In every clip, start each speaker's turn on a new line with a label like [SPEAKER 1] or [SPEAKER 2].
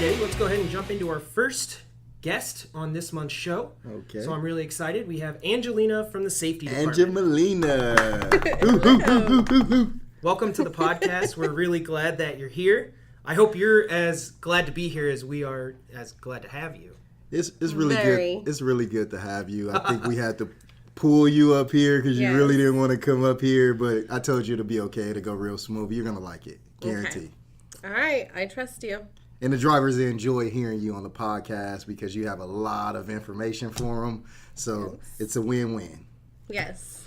[SPEAKER 1] Friday, let's go ahead and jump into our first guest on this month's show.
[SPEAKER 2] Okay.
[SPEAKER 1] So I'm really excited. We have Angelina from the safety department.
[SPEAKER 2] Angelina.
[SPEAKER 1] Welcome to the podcast. We're really glad that you're here. I hope you're as glad to be here as we are as glad to have you.
[SPEAKER 2] It's really good. It's really good to have you. I think we had to pull you up here because you really didn't want to come up here, but I told you to be okay, to go real smooth. You're going to like it. Guarantee.
[SPEAKER 3] Okay. All right. I trust you.
[SPEAKER 2] And the drivers enjoy hearing you on the podcast because you have a lot of information for them. So it's a win-win.
[SPEAKER 3] Yes.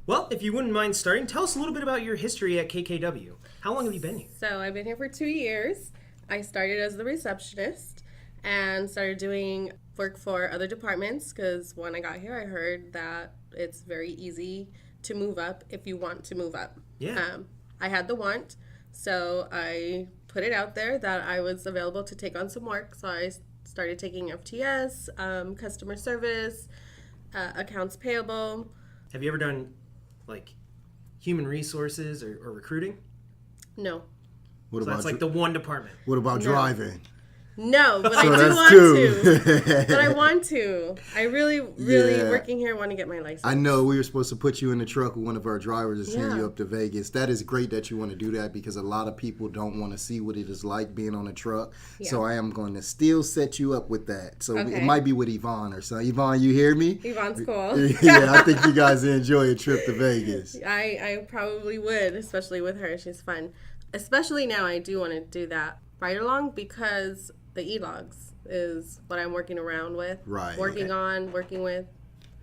[SPEAKER 1] Well, if you wouldn't mind starting, tell us a little bit about your history at KKW. How long have you been here?
[SPEAKER 3] So I've been here for 2 years. I started as the receptionist and started doing work for other departments because when I got here, I heard that it's very easy to move up if you want to move up.
[SPEAKER 1] Yeah.
[SPEAKER 3] I had the want, so I put it out there that I was available to take on some work. So I started taking FTS, customer service, accounts payable.
[SPEAKER 1] Have you ever done, like, human resources or recruiting?
[SPEAKER 3] No.
[SPEAKER 1] So that's like the one department.
[SPEAKER 2] What about driving?
[SPEAKER 3] No, but
[SPEAKER 2] So
[SPEAKER 3] I do
[SPEAKER 2] that's
[SPEAKER 3] want
[SPEAKER 2] two.
[SPEAKER 3] to. But I want to. I really, working here, want to get my license.
[SPEAKER 2] I know we were supposed to put you in the truck with one of our drivers and send
[SPEAKER 3] Yeah.
[SPEAKER 2] you up to Vegas. That is great that you want to do that because a lot of people don't want to see what it is like being on a truck.
[SPEAKER 3] Yeah.
[SPEAKER 2] So I am going to still set you up with that. So
[SPEAKER 3] Okay.
[SPEAKER 2] it might be with Yvonne or something. Yvonne, you hear me?
[SPEAKER 3] Yvonne's cool.
[SPEAKER 2] Yeah, I think you guys enjoy a trip to Vegas.
[SPEAKER 3] I probably would, especially with her. She's fun. Especially now, I do want to do that ride along because the e-logs is what I'm working around with.
[SPEAKER 2] Right.
[SPEAKER 3] Working with.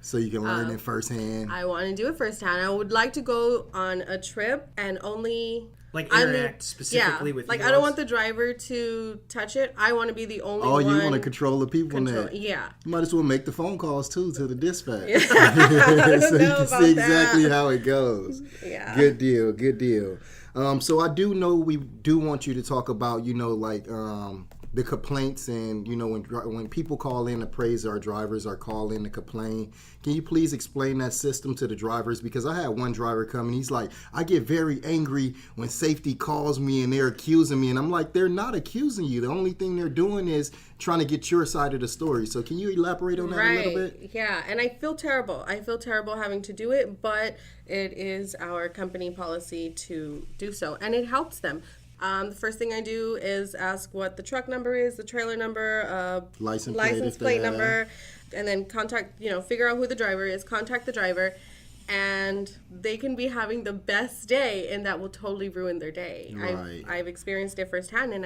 [SPEAKER 2] So you can learn it firsthand.
[SPEAKER 3] I want to do it firsthand. I would like to go on a trip and only...
[SPEAKER 1] Like interact specifically with
[SPEAKER 3] like
[SPEAKER 1] e-logs?
[SPEAKER 3] I don't want the driver to touch it. I want to be the only one.
[SPEAKER 2] Oh, you want to control the people now.
[SPEAKER 3] Yeah.
[SPEAKER 2] You might as well make the phone calls, too, to the dispatch.
[SPEAKER 3] I
[SPEAKER 2] So
[SPEAKER 3] don't
[SPEAKER 2] you
[SPEAKER 3] know
[SPEAKER 2] can
[SPEAKER 3] about
[SPEAKER 2] see exactly
[SPEAKER 3] that.
[SPEAKER 2] how it goes.
[SPEAKER 3] Yeah.
[SPEAKER 2] Good deal. So I do know we do want you to talk about, the complaints and, when people call in to praise our drivers or call in to complain, can you please explain that system to the drivers? Because I had one driver come and he's like, I get very angry when safety calls me and they're accusing me. And I'm like, they're not accusing you. The only thing they're doing is trying to get your side of the story. So can you elaborate on that a little bit?
[SPEAKER 3] Yeah, and I feel terrible. I feel terrible having to do it, but it is our company policy to do so, and it helps them. The first thing I do is ask what the truck number is, the trailer number, license plate number, and then figure out who the driver is, contact the driver, and they can be having the best day, and that will totally ruin their day.
[SPEAKER 2] Right.
[SPEAKER 3] I've experienced it firsthand, and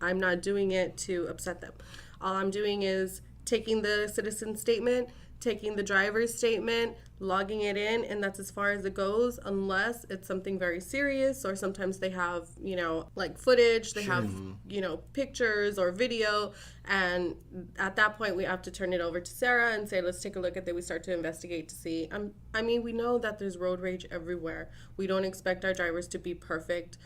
[SPEAKER 3] I'm not doing it to upset them. All I'm doing is taking the citizen statement, taking the driver's statement, logging it in, and that's as far as it goes, unless it's something very serious, or sometimes they have, like footage, they have, pictures or video, and at that point we have to turn it over to Sarah and say, let's take a look at that. We start to investigate to see. We know that there's road rage everywhere. We don't expect our drivers to be perfect.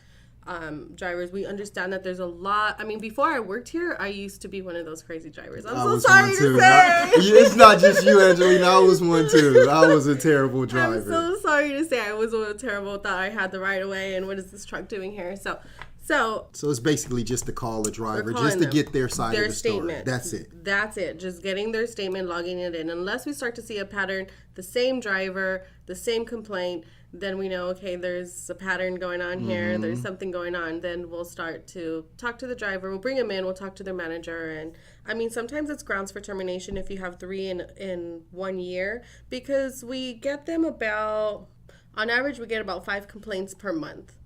[SPEAKER 3] Drivers, we understand that there's a lot. Before I worked here, I used to be one of those crazy drivers. I'm so sorry to say.
[SPEAKER 2] It's not just you, Angelina. I was one too. I was a terrible driver.
[SPEAKER 3] I'm so sorry to say I was terrible. Thought I had the right of way, and what is this truck doing here? So
[SPEAKER 2] it's basically just to call a driver, just to get their side of the story. That's it.
[SPEAKER 3] That's it. Just getting their statement, logging it in. Unless we start to see a pattern, the same driver, the same complaint, then we know, okay, there's a pattern going on here. There's something going on. Then we'll start to talk to the driver. We'll bring them in. We'll talk to their manager. And sometimes it's grounds for termination if you have 3 in 1 year, because we get them on average, we get about 5 complaints per month.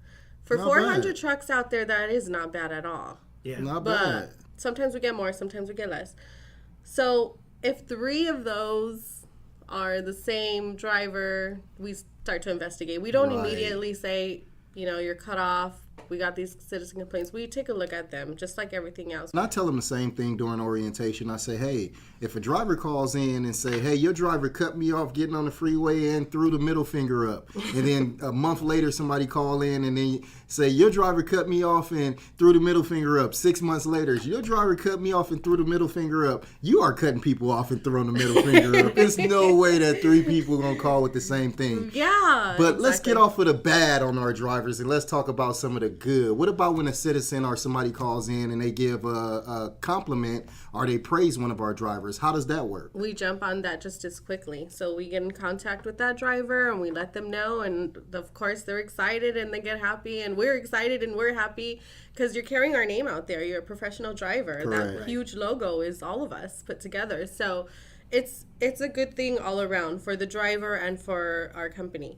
[SPEAKER 3] For
[SPEAKER 2] Not
[SPEAKER 3] 400
[SPEAKER 2] bad.
[SPEAKER 3] trucks out there, that is not bad at all.
[SPEAKER 1] Yeah.
[SPEAKER 2] Not
[SPEAKER 3] But
[SPEAKER 2] bad.
[SPEAKER 3] sometimes we get more, sometimes we get less. So if 3 of those are the same driver, we start to investigate. We don't immediately say, you're cut off. We got these citizen complaints. We take a look at them, just like everything else.
[SPEAKER 2] And I tell them the same thing during orientation. I say, hey, if a driver calls in and say, hey, your driver cut me off getting on the freeway and threw the middle finger up. And then a month later, somebody call in and then say, your driver cut me off and threw the middle finger up. 6 months later, your driver cut me off and threw the middle finger up. You are cutting people off and throwing the middle finger up. There's no way that 3 people are going to call with the same thing.
[SPEAKER 3] Yeah.
[SPEAKER 2] But let's get off of the bad on our drivers and let's talk about some of the good. What about when a citizen or somebody calls in and they give a compliment or they praise one of our drivers? How does that work?
[SPEAKER 3] We jump on that just as quickly. So we get in contact with that driver and we let them know. And of course, they're excited and they get happy. And we're excited and we're happy because you're carrying our name out there. You're a professional driver.
[SPEAKER 2] Correct.
[SPEAKER 3] That huge logo is all of us put together. So it's a good thing all around for the driver and for our company.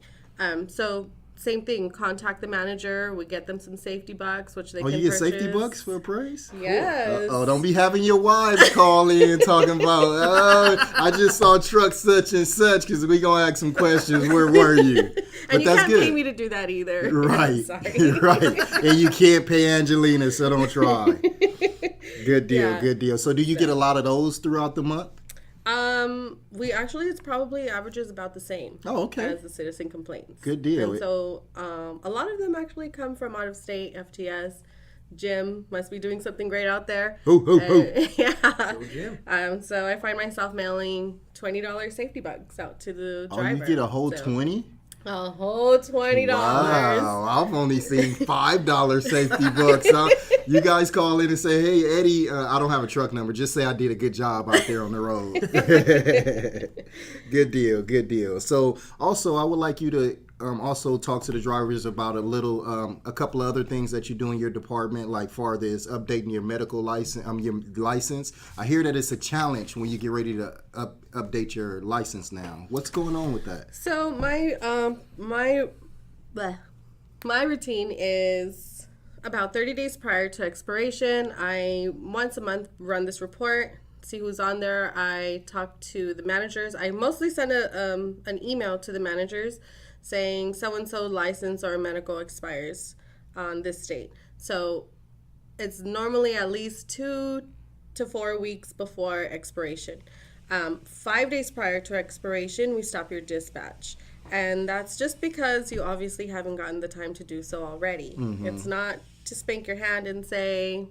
[SPEAKER 3] So same thing, contact the manager. We get them some safety bucks, which they can
[SPEAKER 2] you get
[SPEAKER 3] purchase.
[SPEAKER 2] safety bucks for a praise?
[SPEAKER 3] Yes.
[SPEAKER 2] Cool. Don't be having your wives call in talking about, I just saw truck such and such, because we going to ask some questions. Where were you? But
[SPEAKER 3] And you
[SPEAKER 2] that's
[SPEAKER 3] can't
[SPEAKER 2] good.
[SPEAKER 3] pay me to do that either.
[SPEAKER 2] Right.
[SPEAKER 3] Sorry.
[SPEAKER 2] Right. And you can't pay Angelina, so don't try. Good deal.
[SPEAKER 3] Yeah.
[SPEAKER 2] Good deal. So do you get a lot of those throughout the month?
[SPEAKER 3] We actually, it's probably averages about the same.
[SPEAKER 2] Oh, okay.
[SPEAKER 3] As the citizen complaints.
[SPEAKER 2] Good deal.
[SPEAKER 3] And so, a lot of them actually come from out of state, FTS. Jim must be doing something great out there. Yeah.
[SPEAKER 1] Go Jim.
[SPEAKER 3] So I find myself mailing $20 safety bucks out to the driver.
[SPEAKER 2] Oh, you get a whole 20?
[SPEAKER 3] A whole $20.
[SPEAKER 2] Wow, I've only seen $5 safety bucks. You guys call in and say, "Hey, Eddie, I don't have a truck number. Just say I did a good job out there on the road." Good deal, good deal. So, also, I would like you to also talk to the drivers about a couple of other things that you do in your department, like far as updating your medical license. Your license. I hear that it's a challenge when you get ready to update your license now. What's going on with that?
[SPEAKER 3] So my routine is about 30 days prior to expiration. I once a month run this report, see who's on there. I talk to the managers. I mostly send an email to the managers saying so-and-so license or medical expires on this date. So it's normally at least 2 to 4 weeks before expiration. 5 days prior to expiration, we stop your dispatch. And that's just because you obviously haven't gotten the time to do so already. Mm-hmm. It's not to spank your hand and say,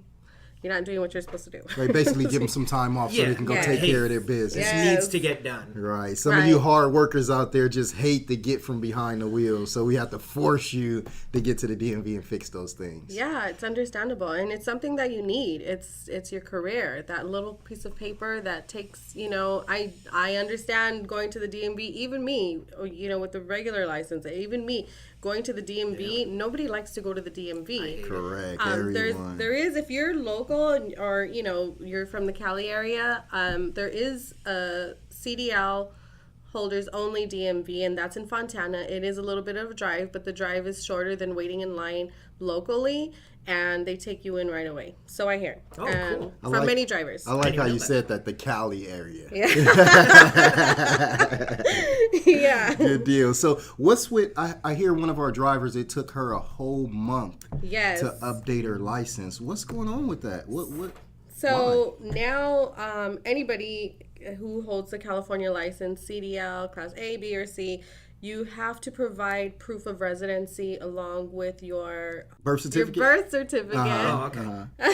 [SPEAKER 3] you're not doing what you're supposed to do.
[SPEAKER 2] They basically give them some time off so they can go take care of their business.
[SPEAKER 1] This needs to get done.
[SPEAKER 2] Right. Some of you hard workers out there just hate to get from behind the wheel, so we have to force you to get to the DMV and fix those things.
[SPEAKER 3] Yeah, it's understandable, and it's something that you need. It's your career. That little piece of paper that takes, I understand going to the DMV, even me, with the regular license, even me. Going to the DMV, nobody likes to go to the DMV.
[SPEAKER 2] Correct. Everyone.
[SPEAKER 3] There is, if you're local or you're from the Cali area, there is a CDL holders only DMV, and that's in Fontana. It is a little bit of a drive, but the drive is shorter than waiting in line locally, and they take you in right away. So I hear.
[SPEAKER 1] Cool.
[SPEAKER 3] From many drivers.
[SPEAKER 2] I like how you said that, the Cali area.
[SPEAKER 3] Yeah. Yeah.
[SPEAKER 2] Good deal. So what's with, I hear one of our drivers, it took her a whole month to update her license. What's going on with that?
[SPEAKER 3] So now anybody who holds the California license, CDL, Class A, B, or C, you have to provide proof of residency along with your
[SPEAKER 2] birth certificate.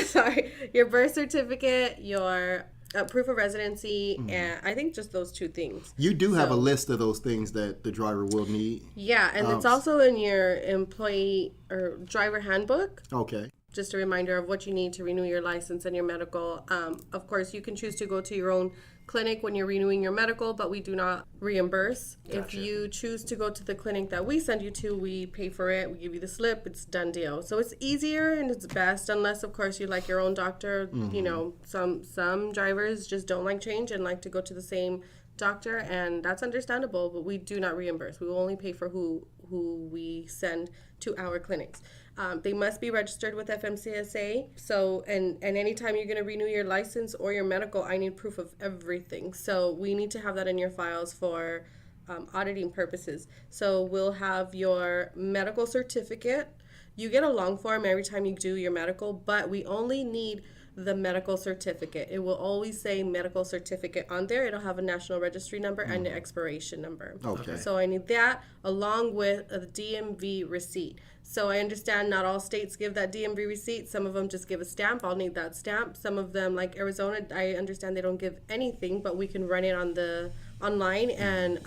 [SPEAKER 3] Sorry, your birth certificate, your proof of residency, and I think just those two things.
[SPEAKER 2] You do have a list of those things that the driver will need.
[SPEAKER 3] Yeah, and it's also in your employee or driver handbook.
[SPEAKER 2] Okay.
[SPEAKER 3] Just a reminder of what you need to renew your license and your medical. Of course, you can choose to go to your own clinic when you're renewing your medical, but we do not reimburse. Gotcha. If you choose to go to the clinic that we send you to, we pay for it. We give you the slip. It's done deal. So it's easier and it's best, unless, of course, you like your own doctor. Mm-hmm. Some drivers just don't like change and like to go to the same doctor, and that's understandable, but we do not reimburse. We will only pay for who we send to our clinics. They must be registered with FMCSA. So, and anytime you're going to renew your license or your medical, I need proof of everything. So we need to have that in your files for auditing purposes. So we'll have your medical certificate. You get a long form every time you do your medical, but we only need the medical certificate. It will always say medical certificate on there. It'll have a national registry number and the expiration number.
[SPEAKER 2] Okay.
[SPEAKER 3] So I need that along with a DMV receipt. So I understand not all states give that DMV receipt. Some of them just give a stamp. I'll need that stamp. Some of them, like Arizona, I understand they don't give anything, but we can run it online and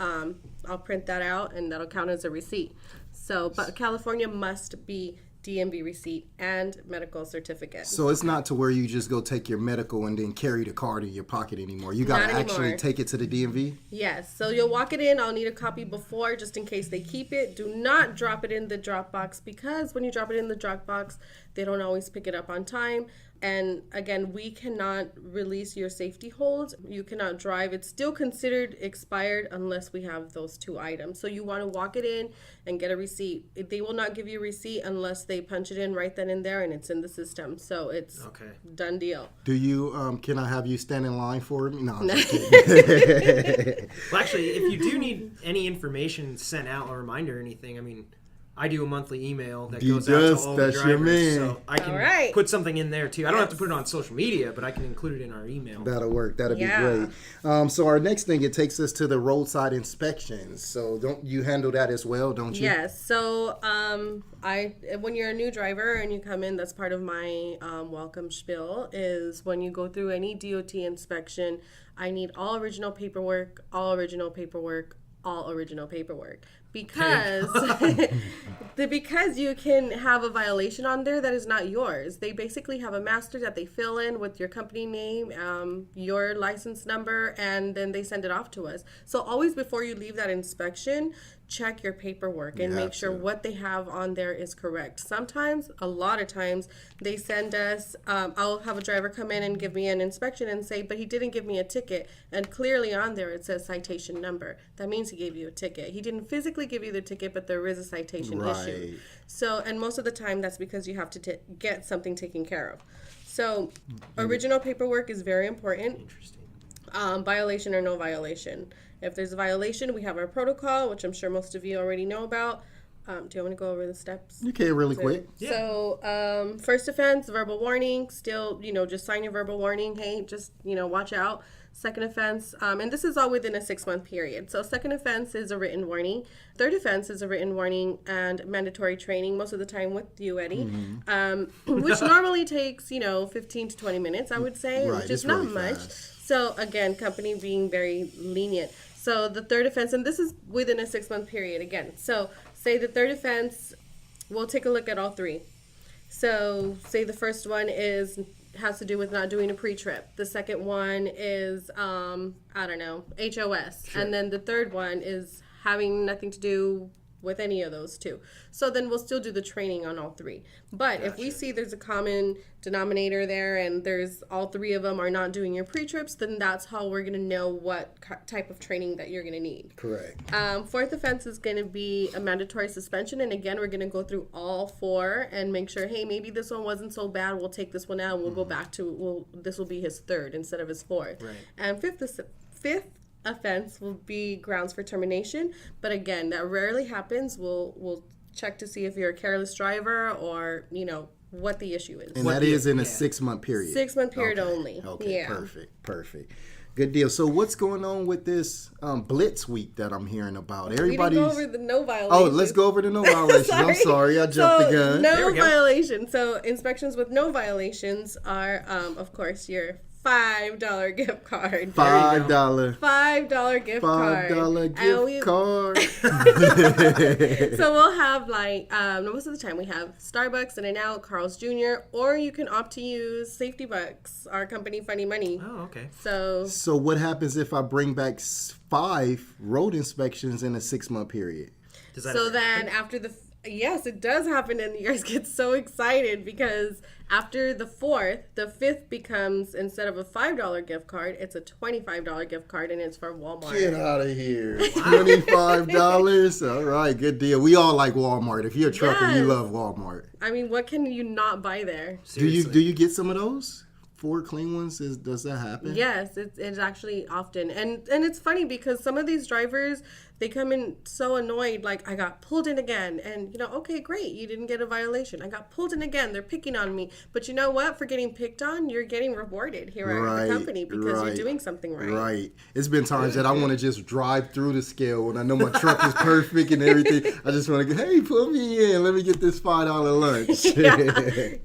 [SPEAKER 3] I'll print that out and that'll count as a receipt. So, but California must be DMV receipt, and medical certificate.
[SPEAKER 2] So it's not to where you just go take your medical and then carry the card in your pocket anymore. You got to actually take it to the DMV?
[SPEAKER 3] Yes. So you'll walk it in. I'll need a copy before just in case they keep it. Do not drop it in the drop box because when you drop it in the drop box, they don't always pick it up on time. And again, we cannot release your safety hold. You cannot drive. It's still considered expired unless we have those 2 items. So you want to walk it in and get a receipt. They will not give you a receipt unless they punch it in right then and there and it's in the system. So it's done deal.
[SPEAKER 2] Do you, can I have you stand in line for me? No, I'm just kidding.
[SPEAKER 1] Well, actually, if you do need any information sent out, a reminder or anything, I mean, I do a monthly email that goes out to all the drivers, so I can put something in there too. I don't have to put it on social media, but I can include it in our email.
[SPEAKER 2] That'll work. That'll be great. So our next thing, it takes us to the roadside inspections. So don't you handle that as well, don't you?
[SPEAKER 3] Yes. So when you're a new driver and you come in, that's part of my welcome spiel is when you go through any DOT inspection, I need all original paperwork, because because you can have a violation on there that is not yours. They basically have a master that they fill in with your company name, your license number, and then they send it off to us. So always before you leave that inspection, check your paperwork and make sure what they have on there is correct. Sometimes, a lot of times, they send us, I'll have a driver come in and give me an inspection and say, but he didn't give me a ticket. And clearly on there it says citation number. That means he gave you a ticket. He didn't physically give you the ticket, but there is a citation issue. So, and most of the time that's because you have to get something taken care of. So, original paperwork is very important.
[SPEAKER 1] Interesting.
[SPEAKER 3] Violation or no violation. If there's a violation, we have our protocol, which I'm sure most of you already know about. Do you want to go over the steps?
[SPEAKER 2] You can really quick.
[SPEAKER 1] Yeah.
[SPEAKER 3] So, first offense, verbal warning. Still, just sign your verbal warning. Hey, just, watch out. Second offense, and this is all within a 6-month period. So second offense is a written warning. Third offense is a written warning and mandatory training, most of the time with you, Eddie, which normally takes, 15 to 20 minutes, I would say, which is not much. Fast. So again, company being very lenient. So the third offense, and this is within a 6-month period again. So say the third offense, we'll take a look at all 3. So say the first one has to do with not doing a pre-trip. The second one is, HOS. Sure. And then the third one is having nothing to do with any of those 2. So then we'll still do the training on all 3. But if we see there's a common denominator there and there's all 3 of them are not doing your pre-trips, then that's how we're going to know what type of training that you're going to need.
[SPEAKER 2] Correct.
[SPEAKER 3] Fourth offense is going to be a mandatory suspension. And again, we're going to go through all 4 and make sure, hey, maybe this one wasn't so bad. We'll take this one out and we'll go back to, this will be his 3rd instead of his 4th.
[SPEAKER 1] Right.
[SPEAKER 3] And fifth offense will be grounds for termination, but again, that rarely happens. We'll check to see if you're a careless driver or what the issue is.
[SPEAKER 2] And that is in a 6-month period.
[SPEAKER 3] 6-month period only.
[SPEAKER 2] Okay,
[SPEAKER 3] yeah.
[SPEAKER 2] Perfect. Good deal. So what's going on with this Blitz week that I'm hearing about?
[SPEAKER 3] Everybody's. We didn't go over the no violation.
[SPEAKER 2] Oh, let's go over the no violations. I'm sorry, I jumped the gun.
[SPEAKER 3] No violation. So inspections with no violations are, of course, your $5 gift card. $5 gift card.
[SPEAKER 2] $5 gift card.
[SPEAKER 3] So we'll have most of the time we have Starbucks, In-N-Out, Carl's Jr., or you can opt to use Safety Bucks, our company Funny Money.
[SPEAKER 1] Oh, okay.
[SPEAKER 2] So what happens if I bring back 5 road inspections in a 6-month period?
[SPEAKER 3] Yes, it does happen, and you guys get so excited because after the 4th, the 5th becomes, instead of a $5 gift card, it's a $25 gift card, and it's for Walmart.
[SPEAKER 2] Get out of here. $25? All right, good deal. We all like Walmart. If you're a trucker, you love Walmart.
[SPEAKER 3] I mean, what can you not buy there?
[SPEAKER 2] Seriously. Do you get some of those? 4 clean ones? Does that happen?
[SPEAKER 3] Yes, it's actually often. And it's funny because some of these drivers, they come in so annoyed, like, I got pulled in again. And, okay, great, you didn't get a violation. I got pulled in again. They're picking on me. But you know what? For getting picked on, you're getting rewarded here at the company because you're doing something right.
[SPEAKER 2] Right. It's been times that I want to just drive through the scale when I know my truck is perfect and everything. I just want to go, hey, put me in. Let me get this $5 lunch.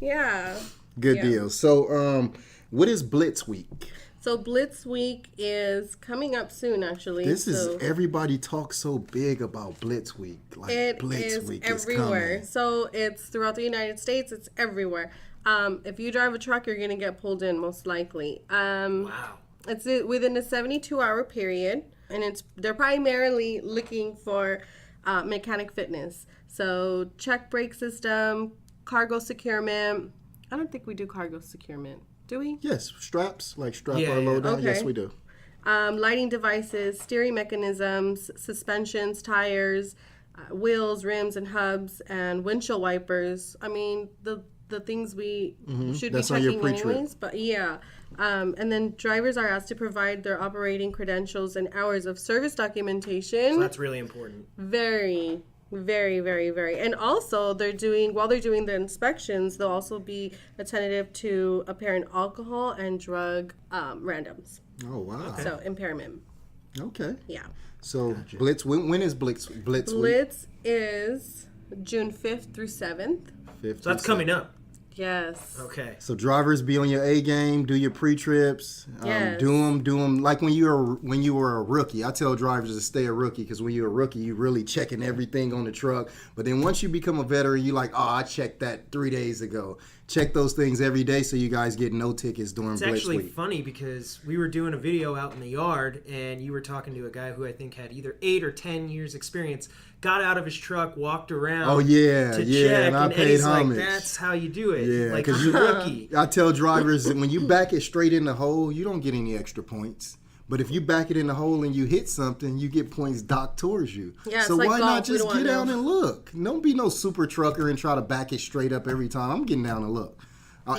[SPEAKER 3] Yeah.
[SPEAKER 2] Good deal. So, what is Blitz Week?
[SPEAKER 3] So Blitz Week is coming up soon, actually.
[SPEAKER 2] Everybody talks so big about Blitz Week. Like Blitz Week is everywhere.
[SPEAKER 3] So it's throughout the United States. It's everywhere. If you drive a truck, you're going to get pulled in, most likely.
[SPEAKER 1] Wow.
[SPEAKER 3] It's within a 72-hour period, and they're primarily looking for mechanic fitness. So check brake system, cargo securement. I don't think we do cargo securement. Do we?
[SPEAKER 2] Yes, straps, like strap our load down. Okay. Yes, we do.
[SPEAKER 3] Lighting devices, steering mechanisms, suspensions, tires, wheels, rims, and hubs, and windshield wipers. I mean, the things we should be checking anyways. But yeah. And then drivers are asked to provide their operating credentials and hours of service documentation.
[SPEAKER 1] So that's really important.
[SPEAKER 3] Very, very, very, very. And also, while they're doing the inspections, they'll also be attentive to apparent alcohol and drug randoms.
[SPEAKER 2] Oh, wow.
[SPEAKER 3] Okay. So, impairment.
[SPEAKER 2] Okay.
[SPEAKER 3] Yeah.
[SPEAKER 2] So, gotcha. Blitz, when is Blitz week?
[SPEAKER 3] Blitz is June 5th through 7th.
[SPEAKER 1] So that's coming up.
[SPEAKER 3] Yes.
[SPEAKER 1] Okay.
[SPEAKER 2] So drivers, be on your A game. Do your pre-trips.
[SPEAKER 3] Yes.
[SPEAKER 2] Do them like when you were a rookie. I tell drivers to stay a rookie because when you're a rookie, you're really checking everything on the truck. But then once you become a veteran, you're like, oh, I checked that 3 days ago. Check those things every day so you guys get no tickets during Blitz week. It's actually
[SPEAKER 1] funny because we were doing a video out in the yard and you were talking to a guy who I think had either 8 or 10 years experience. Got out of his truck, walked around to check, and I paid homage. Like, that's how you do it.
[SPEAKER 2] Yeah,
[SPEAKER 1] like you're a rookie.
[SPEAKER 2] I tell drivers that when you back it straight in the hole, you don't get any extra points. But if you back it in the hole and you hit something, you get points docked towards you.
[SPEAKER 3] Yeah,
[SPEAKER 2] so
[SPEAKER 3] like
[SPEAKER 2] why
[SPEAKER 3] golf,
[SPEAKER 2] not just get out and look? Don't be no super trucker and try to back it straight up every time. I'm getting down and look.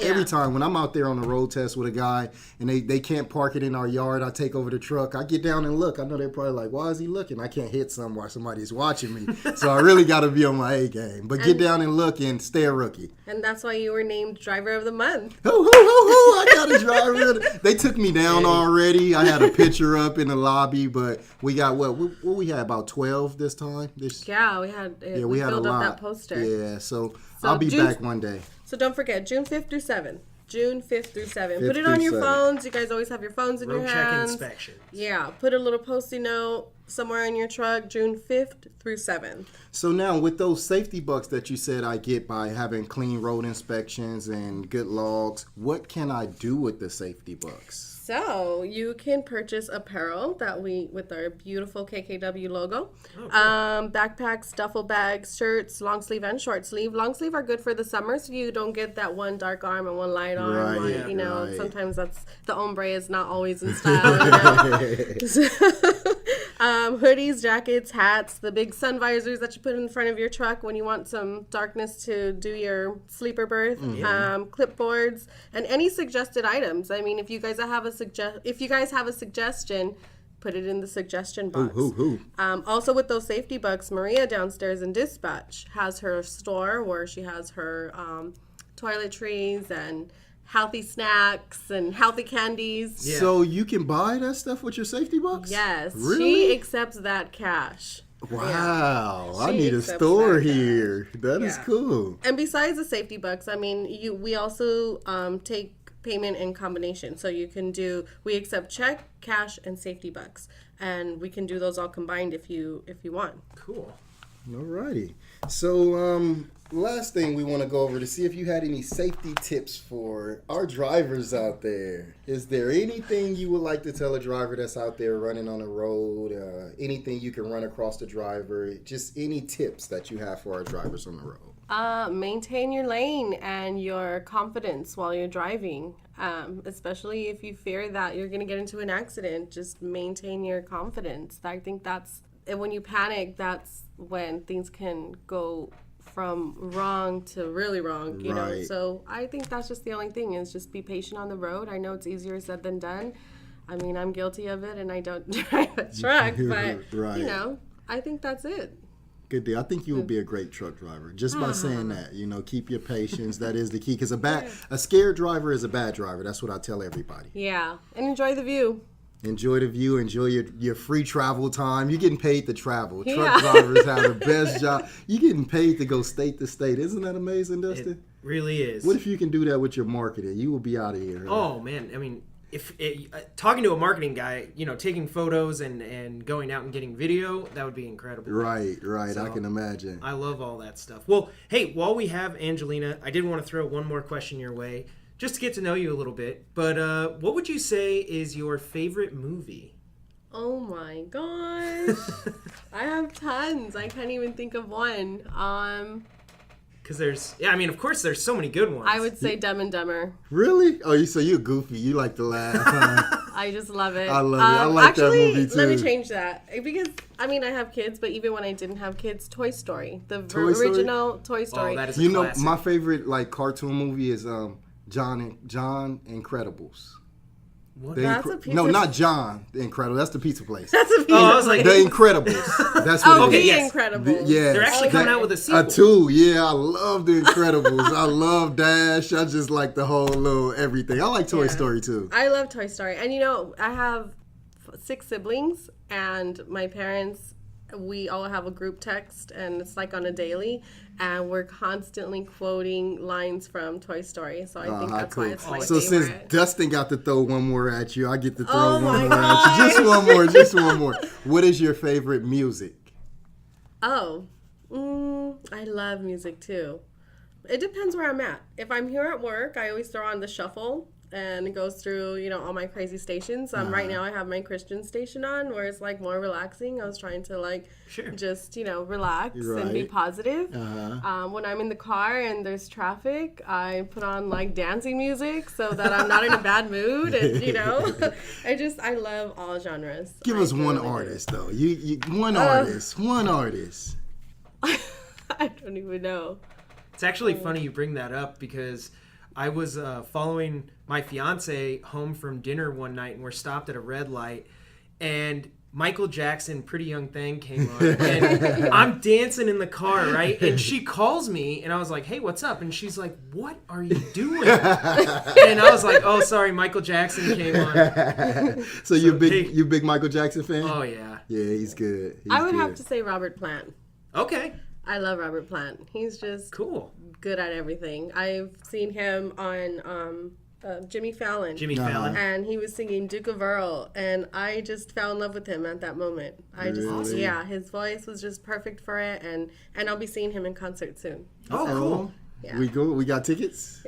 [SPEAKER 2] Every time when I'm out there on the road test with a guy and they can't park it in our yard, I take over the truck. I get down and look. I know they're probably like, why is he looking? I can't hit something while somebody's watching me. So I really got to be on my A game. But get down and look and stay a rookie.
[SPEAKER 3] And that's why you were named Driver of the Month.
[SPEAKER 2] I got a driver. They took me down already. I had a picture up in the lobby, but we got what we had about 12 this time.
[SPEAKER 3] We had filled up that poster.
[SPEAKER 2] Yeah, so I'll be back one day.
[SPEAKER 3] So don't forget, June 5th through 7th. June 5th through 7th. Put it on your phones. You guys always have your phones in your hands.
[SPEAKER 1] Road check inspections.
[SPEAKER 3] Yeah. Put a little Post-it note somewhere in your truck, June 5th through 7th.
[SPEAKER 2] So now with those safety bucks that you said I get by having clean road inspections and good logs, what can I do with the safety bucks?
[SPEAKER 3] So you can purchase apparel with our beautiful KKW logo.
[SPEAKER 1] Oh, cool.
[SPEAKER 3] Backpacks, duffel bags, shirts, long sleeve and short sleeve. Long sleeve are good for the summer, so you don't get that one dark arm and one light arm. Right. Sometimes the ombre is not always in style. Hoodies, jackets, hats, the big sun visors that you put in front of your truck when you want some darkness to do your sleeper berth. Clipboards, and any suggested items. I mean, if you guys have a suggestion, put it in the suggestion box. Also with those safety bucks, Maria downstairs in dispatch has her store where she has her toiletries and healthy snacks and healthy candies.
[SPEAKER 2] Yeah. So you can buy that stuff with your safety bucks?
[SPEAKER 3] Yes.
[SPEAKER 2] Really?
[SPEAKER 3] She accepts that cash.
[SPEAKER 2] Wow. Yeah. I need a store here. That is cool.
[SPEAKER 3] And besides the safety bucks, I mean, we also take payment in combination. So we accept check, cash, and safety bucks. And we can do those all combined if you want.
[SPEAKER 1] Cool.
[SPEAKER 2] Alrighty. So last thing we want to go over to see if you had any safety tips for our drivers out there. Is there anything you would like to tell a driver that's out there running on the road? Anything you can run across the driver? Just any tips that you have for our drivers on the road?
[SPEAKER 3] Maintain your lane and your confidence while you're driving, especially if you fear that you're going to get into an accident. Just maintain your confidence. I think when you panic, that's when things can go from wrong to really wrong, you know. So I think that's just the only thing, is just be patient on the road. I know it's easier said than done. I mean, I'm guilty of it and I don't drive a truck, but you know, I think that's it.
[SPEAKER 2] Good deal. I think you will be a great truck driver just by saying that. You know, keep your patience. That is the key, because a scared driver is a bad driver. That's what I tell everybody.
[SPEAKER 3] Yeah, and enjoy the view.
[SPEAKER 2] Enjoy the view. Enjoy your free travel time. You're getting paid to travel. Yeah. Truck drivers have the best job. You're getting paid to go state to state. Isn't that amazing, Dustin?
[SPEAKER 1] It really is.
[SPEAKER 2] What if you can do that with your marketing? You will be out of here.
[SPEAKER 1] Oh, man. I mean, talking to a marketing guy, taking photos and going out and getting video, that would be incredible.
[SPEAKER 2] Right. So, I can imagine.
[SPEAKER 1] I love all that stuff. Well, hey, while we have Angelina, I did want to throw one more question your way, just to get to know you a little bit. But what would you say is your favorite movie?
[SPEAKER 3] Oh my gosh. I have tons. I can't even think of one.
[SPEAKER 1] Because of course there's so many good ones.
[SPEAKER 3] I would say Dumb and Dumber.
[SPEAKER 2] Really? Oh, so you're goofy. You like to laugh. Huh?
[SPEAKER 3] I just love it.
[SPEAKER 2] I love it. I like that movie too.
[SPEAKER 3] Let me change that. Because, I have kids, but even when I didn't have kids, Toy Story. The original Toy Story.
[SPEAKER 1] Oh, that is a classic.
[SPEAKER 2] My favorite cartoon movie is John Incredibles.
[SPEAKER 1] What?
[SPEAKER 2] No, not John the Incredible. That's the pizza place.
[SPEAKER 3] That's a pizza
[SPEAKER 1] I was like,
[SPEAKER 2] The Incredibles. That's what it is.
[SPEAKER 1] Yes.
[SPEAKER 3] Incredibles.
[SPEAKER 2] Yeah.
[SPEAKER 1] They're actually coming out with a sequel.
[SPEAKER 2] A 2, yeah. I love The Incredibles. I love Dash. I just like the whole little everything. I like Toy Story too.
[SPEAKER 3] I love Toy Story. And I have 6 siblings, and my parents, we all have a group text, and it's like on a daily, and we're constantly quoting lines from Toy Story. So I think that's
[SPEAKER 2] cool.
[SPEAKER 3] why it's my
[SPEAKER 2] So
[SPEAKER 3] favorite.
[SPEAKER 2] since Dustin got to throw one more at you, I get to throw one more at you. Just one more. What is your favorite music?
[SPEAKER 3] I love music too. It depends where I'm at. If I'm here at work, I always throw on the shuffle, and it goes through, all my crazy stations. Right now I have my Christian station on, where it's more relaxing. I was trying to just, relax and be positive. When I'm in the car and there's traffic, I put on dancing music so that I'm not in a bad mood. And, I love all genres.
[SPEAKER 2] Give us one artist though. One artist.
[SPEAKER 3] I don't even know.
[SPEAKER 1] It's actually funny you bring that up, because I was following my fiance home from dinner one night, and we're stopped at a red light, and Michael Jackson, Pretty Young Thing came on, and I'm dancing in the car, right? And she calls me, and I was like, hey, what's up? And she's like, what are you doing? And I was like, oh, sorry, Michael Jackson came on.
[SPEAKER 2] So you big Michael Jackson fan?
[SPEAKER 1] Oh, yeah.
[SPEAKER 2] Yeah, he's good.
[SPEAKER 3] I would have to say Robert Plant.
[SPEAKER 1] Okay.
[SPEAKER 3] I love Robert Plant. He's just good at everything. I've seen him on Jimmy Fallon. And he was singing Duke of Earl, and I just fell in love with him at that moment. His voice was just perfect for it, and I'll be seeing him in concert soon.
[SPEAKER 1] Oh, cool.
[SPEAKER 3] Yeah.
[SPEAKER 2] We got tickets?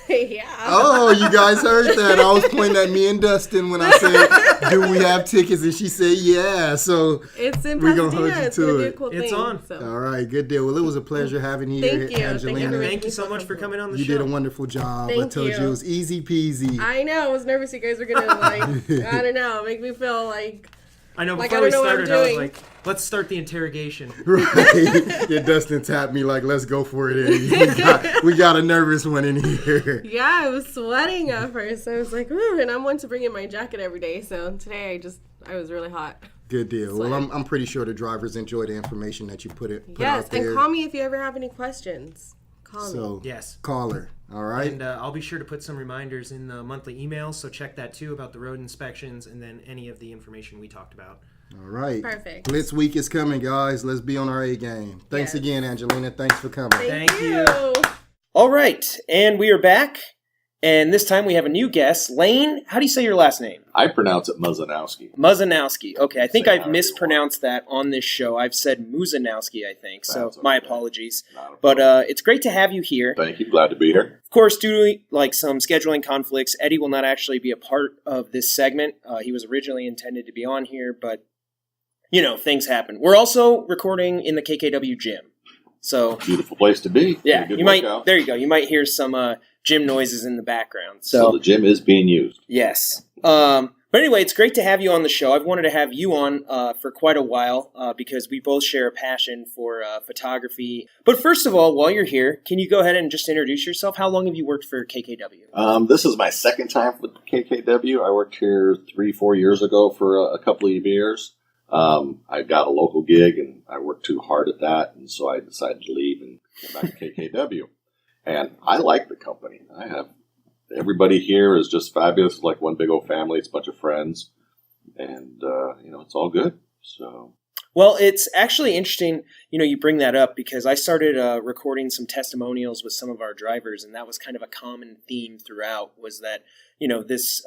[SPEAKER 3] Yeah.
[SPEAKER 2] Oh, you guys heard that. I was pointing at me and Dustin when I said, do we have tickets? And she said, yeah. So
[SPEAKER 3] it's in
[SPEAKER 2] we're going to hold you
[SPEAKER 3] it's
[SPEAKER 2] to
[SPEAKER 3] be
[SPEAKER 2] it.
[SPEAKER 3] a cool
[SPEAKER 1] it's
[SPEAKER 3] thing,
[SPEAKER 1] on.
[SPEAKER 3] So.
[SPEAKER 2] All right, good deal. Well, it was a pleasure having you here, Angelina.
[SPEAKER 1] Thank you so much for coming on the show.
[SPEAKER 2] You did a wonderful job. I told you it was easy peasy.
[SPEAKER 3] I know. I was nervous you guys were going to, I don't know, make me feel like...
[SPEAKER 1] I know, before we started, I was like, let's start the interrogation.
[SPEAKER 2] Right. Yeah, Dustin tapped me let's go for it. We got a nervous one in here.
[SPEAKER 3] Yeah, I was sweating at first. I was like, ooh, and I'm one to bring in my jacket every day. So today I was really hot.
[SPEAKER 2] Good deal. Well, I'm pretty sure the drivers enjoy the information that you put out there.
[SPEAKER 3] Yes, and call me if you ever have any questions. Call me.
[SPEAKER 1] Yes.
[SPEAKER 2] Call her. All right.
[SPEAKER 1] And I'll be sure to put some reminders in the monthly emails, so check that too, about the road inspections and then any of the information we talked about.
[SPEAKER 2] All right.
[SPEAKER 3] Perfect.
[SPEAKER 2] Blitz week is coming, guys. Let's be on our A game. Thanks again, Angelina. Thanks for coming.
[SPEAKER 3] Thank you.
[SPEAKER 1] All right. And we are back. And this time we have a new guest. Layne, how do you say your last name?
[SPEAKER 4] I pronounce it Muzanowski.
[SPEAKER 1] Muzanowski. Okay, I think I've mispronounced that on this show. I've said Muzanowski, I think. So my apologies. But it's great to have you here.
[SPEAKER 4] Thank you. Glad to be here.
[SPEAKER 1] Of course, due to some scheduling conflicts, Eddie will not actually be a part of this segment. He was originally intended to be on here, but things happen. We're also recording in the KKW gym. So
[SPEAKER 4] beautiful place to be.
[SPEAKER 1] Yeah, you might. There you go. You might hear some gym noises in the background.
[SPEAKER 4] So the gym is being used.
[SPEAKER 1] Yes. But anyway, it's great to have you on the show. I've wanted to have you on for quite a while because we both share a passion for photography. But first of all, while you're here, can you go ahead and just introduce yourself? How long have you worked for KKW?
[SPEAKER 4] This is my second time with KKW. I worked here 3-4 years ago for a couple of years. I got a local gig and I worked too hard at that, and so I decided to leave and came back to KKW. And I like the company. Everybody here is just fabulous. It's like one big old family. It's a bunch of friends, and it's all good. So.
[SPEAKER 1] Well, it's actually interesting, you bring that up because I started recording some testimonials with some of our drivers, and that was kind of a common theme throughout was that, this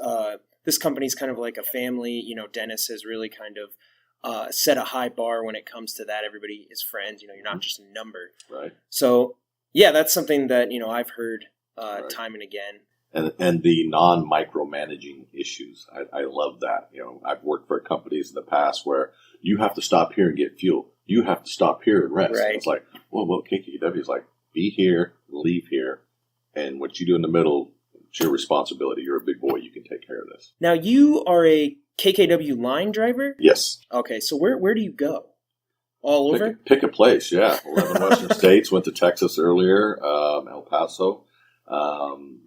[SPEAKER 1] this company's kind of like a family. You know, Dennis has really kind of set a high bar when it comes to that. Everybody is friends. You know, you're not just a number.
[SPEAKER 4] Right.
[SPEAKER 1] So, yeah, that's something that, you know, I've heard time and again.
[SPEAKER 4] And the non-micromanaging issues. I love that. You know, I've worked for companies in the past where you have to stop here and get fuel. You have to stop here and rest.
[SPEAKER 1] Right.
[SPEAKER 4] It's like, well, KKW is like, be here, leave here, and what you do in the middle, it's your responsibility. You're a big boy. You can take care of this.
[SPEAKER 1] Now, you are a KKW line driver?
[SPEAKER 4] Yes.
[SPEAKER 1] Okay, so where do you go? All over?
[SPEAKER 4] Pick a place, yeah. 11 Western states. Went to Texas earlier, El Paso,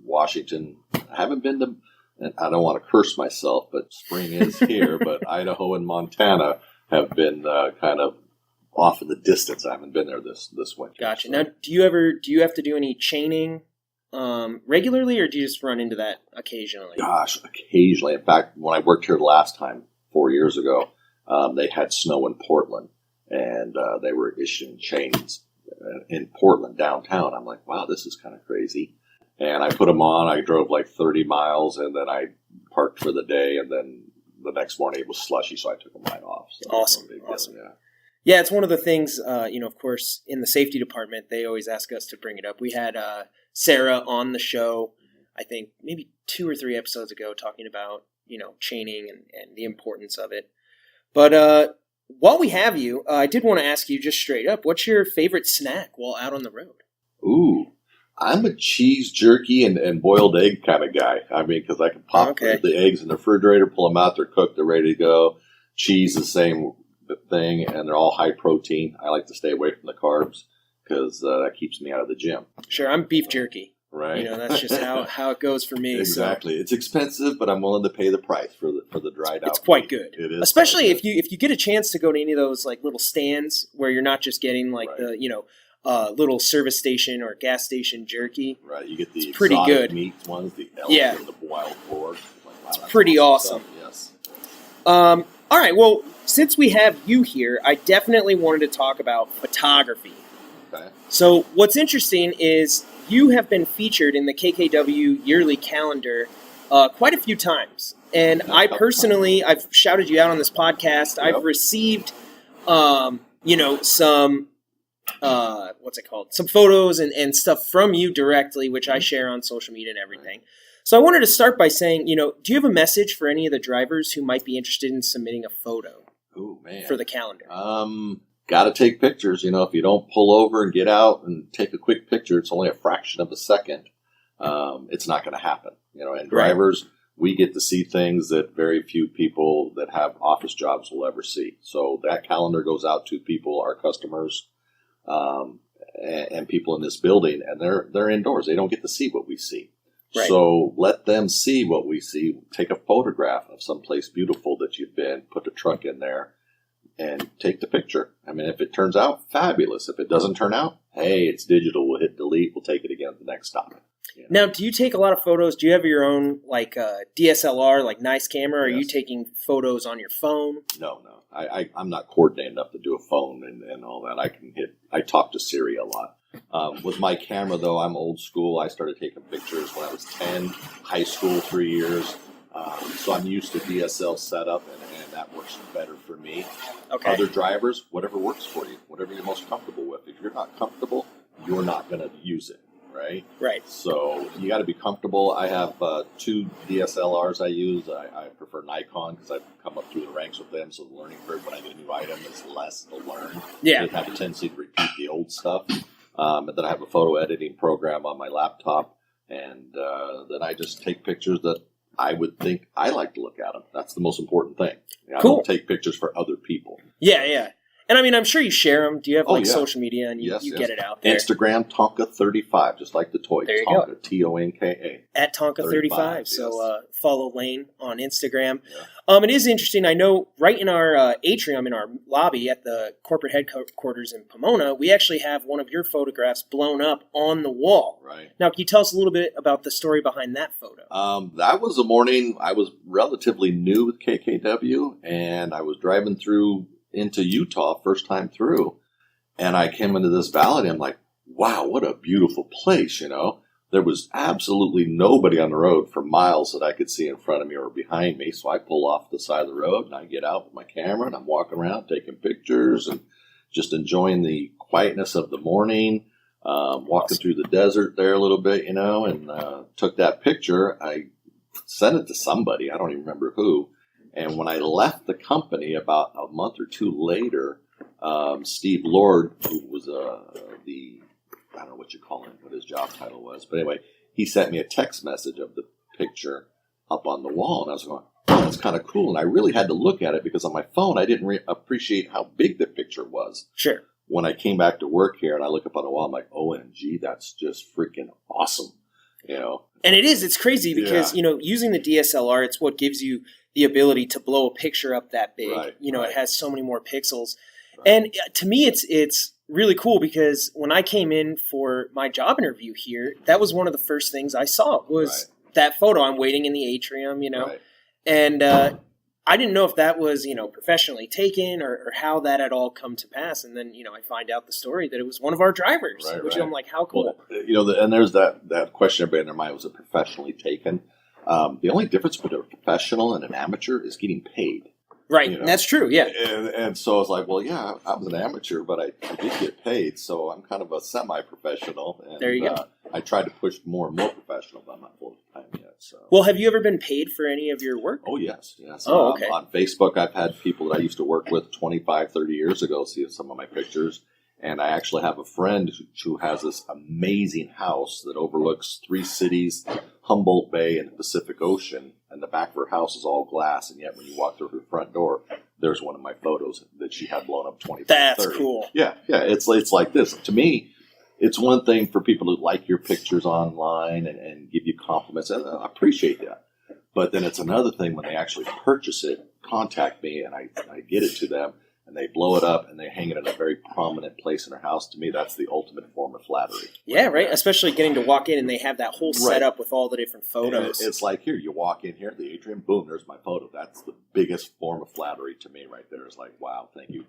[SPEAKER 4] Washington. I haven't been to, and I don't want to curse myself, but spring is here. But Idaho and Montana have been kind of off in the distance. I haven't been there this winter.
[SPEAKER 1] Gotcha. So. Now, do you have to do any chaining regularly, or do you just run into that occasionally?
[SPEAKER 4] Gosh, occasionally. In fact, when I worked here last time, 4 years ago, they had snow in Portland. And they were issuing chains in Portland downtown. I'm like, wow, this is kind of crazy. And I put them on. I drove like 30 miles, and then I parked for the day. And then the next morning it was slushy, so I took them right off. So
[SPEAKER 1] awesome. Yeah, it's one of the things, you know, of course, in the safety department, they always ask us to bring it up. We had Sarah on the show, I think maybe 2 or 3 episodes ago, talking about, you know, chaining and the importance of it. But while we have you, I did want to ask you just straight up, what's your favorite snack while out on the road?
[SPEAKER 4] Ooh, I'm a cheese jerky and boiled egg kind of guy. I mean, because I can pop the eggs in the refrigerator, pull them out, they're cooked, they're ready to go. Cheese, the same thing, and they're all high protein. I like to stay away from the carbs because that keeps me out of the gym.
[SPEAKER 1] Sure, I'm beef jerky.
[SPEAKER 4] Right.
[SPEAKER 1] You know, that's just how it goes for me.
[SPEAKER 4] Exactly. So. It's expensive, but I'm willing to pay the price for the dried out.
[SPEAKER 1] It's quite good.
[SPEAKER 4] It is.
[SPEAKER 1] Especially if you get a chance to go to any of those like little stands where you're not just getting like the, you know, little service station or gas station jerky.
[SPEAKER 4] Right. You get the
[SPEAKER 1] pretty good
[SPEAKER 4] meat ones, the elk and the wild boar. Like, wow,
[SPEAKER 1] it's pretty awesome.
[SPEAKER 4] Yes.
[SPEAKER 1] All right. Well, since we have you here, I definitely wanted to talk about photography.
[SPEAKER 4] Okay.
[SPEAKER 1] So what's interesting is you have been featured in the KKW yearly calendar quite a few times. And I personally, I've shouted you out on this podcast. Yep. I've received, you know, some, what's it called? Some photos and stuff from you directly, which I share on social media and everything. So I wanted to start by saying, you know, do you have a message for any of the drivers who might be interested in submitting a photo for the calendar?
[SPEAKER 4] Got to take pictures. You know, if you don't pull over and get out and take a quick picture, it's only a fraction of a second. It's not going to happen. You know, and drivers, we get to see things that very few people that have office jobs will ever see. So that calendar goes out to people, our customers, and people in this building, and they're indoors. They don't get to see what we see. Right. So let them see what we see. Take a photograph of someplace beautiful that you've been, put the truck in there, and take the picture. I mean, if it turns out, fabulous. If it doesn't turn out, hey, it's digital. We'll hit delete. We'll take it again at the next stop. You know?
[SPEAKER 1] Now, do you take a lot of photos? Do you have your own, like, DSLR, like, nice camera? Or are you taking photos on your phone?
[SPEAKER 4] No. I'm not coordinated enough to do a phone and all that. I talk to Siri a lot. With my camera, though, I'm old school. I started taking pictures when I was 10, high school, 3 years. So I'm used to DSL setup, and that works better for me.
[SPEAKER 1] Okay.
[SPEAKER 4] Other drivers, whatever works for you, whatever you're most comfortable with. If you're not comfortable, you're not going to use it, right?
[SPEAKER 1] Right.
[SPEAKER 4] So you got to be comfortable. I have 2 DSLRs I use. I prefer Nikon because I've come up through the ranks with them, so the learning curve when I get a new item is less to learn.
[SPEAKER 1] Yeah.
[SPEAKER 4] They have a tendency to repeat the old stuff. And then I have a photo editing program on my laptop, and then I just take pictures that I would think I like to look at them. That's the most important thing. I don't take pictures for other people.
[SPEAKER 1] Yeah. And I mean, I'm sure you share them. Do you have social media and you get it out there?
[SPEAKER 4] Instagram, Tonka35, just like the toy.
[SPEAKER 1] There you
[SPEAKER 4] Tonka,
[SPEAKER 1] go.
[SPEAKER 4] Tonka.
[SPEAKER 1] At Tonka35.
[SPEAKER 4] Yes.
[SPEAKER 1] So follow Layne on Instagram. Yeah. It is interesting. I know right in our atrium, in our lobby at the corporate headquarters in Pomona, we actually have one of your photographs blown up on the wall.
[SPEAKER 4] Right.
[SPEAKER 1] Now, can you tell us a little bit about the story behind that photo?
[SPEAKER 4] That was the morning I was relatively new with KKW, and I was driving into Utah first time through, and I came into this valley and I'm like, wow, what a beautiful place, you know. there was absolutely nobody on the road for miles that I could see in front of me or behind me. So I pull off the side of the road and I get out with my camera and I'm walking around taking pictures and just enjoying the quietness of the morning, walking through the desert there a little bit, and took that picture. I sent it to somebody. I don't even remember who. And when I left the company about a month or two later, Steve Lord, who was I don't know what you call him, what his job title was. But anyway, he sent me a text message of the picture up on the wall. And I was going, oh, that's kind of cool. And I really had to look at it because on my phone, I didn't appreciate how big the picture was.
[SPEAKER 1] Sure.
[SPEAKER 4] When I came back to work here and I look up on the wall, I'm like, OMG, that's just freaking awesome.
[SPEAKER 1] And it's crazy because, using the DSLR, it's what gives you the ability to blow a picture up that big.
[SPEAKER 4] Right,
[SPEAKER 1] It has so many more pixels. Right. And to me, it's really cool because when I came in for my job interview here, that was one of the first things I saw was that photo. I'm waiting in the atrium,
[SPEAKER 4] Right.
[SPEAKER 1] And I didn't know if that was, professionally taken or how that had all come to pass. And then, I find out the story that it was one of our drivers, which I'm like, how cool.
[SPEAKER 4] Well, and there's that question everybody in their mind, was it professionally taken? The only difference between a professional and an amateur is getting paid.
[SPEAKER 1] Right, that's true, yeah.
[SPEAKER 4] And so I was like, well, yeah, I was an amateur, but I did get paid, so I'm kind of a semi-professional. And,
[SPEAKER 1] there you go.
[SPEAKER 4] I try to push more and more professional, but I'm not full-time yet. So.
[SPEAKER 1] Well, have you ever been paid for any of your work?
[SPEAKER 4] Oh, yes.
[SPEAKER 1] Oh, okay.
[SPEAKER 4] On Facebook, I've had people that I used to work with 25, 30 years ago see some of my pictures. And I actually have a friend who has this amazing house that overlooks 3 cities, Humboldt Bay, and the Pacific Ocean. And the back of her house is all glass. And yet when you walk through her front door, there's one of my photos that she had blown up 25,
[SPEAKER 1] That's
[SPEAKER 4] 30.
[SPEAKER 1] cool.
[SPEAKER 4] Yeah. It's like this. To me, it's one thing for people to like your pictures online and give you compliments. And I appreciate that. But then it's another thing when they actually purchase it, contact me, and I get it to them. And they blow it up and they hang it in a very prominent place in their house. To me, that's the ultimate form of flattery.
[SPEAKER 1] Yeah, right. Especially getting to walk in and they have that whole setup with all the different photos.
[SPEAKER 4] It's like, here, you walk in here, the atrium, boom, there's my photo. That's the biggest form of flattery to me right there. It's like, wow, thank you.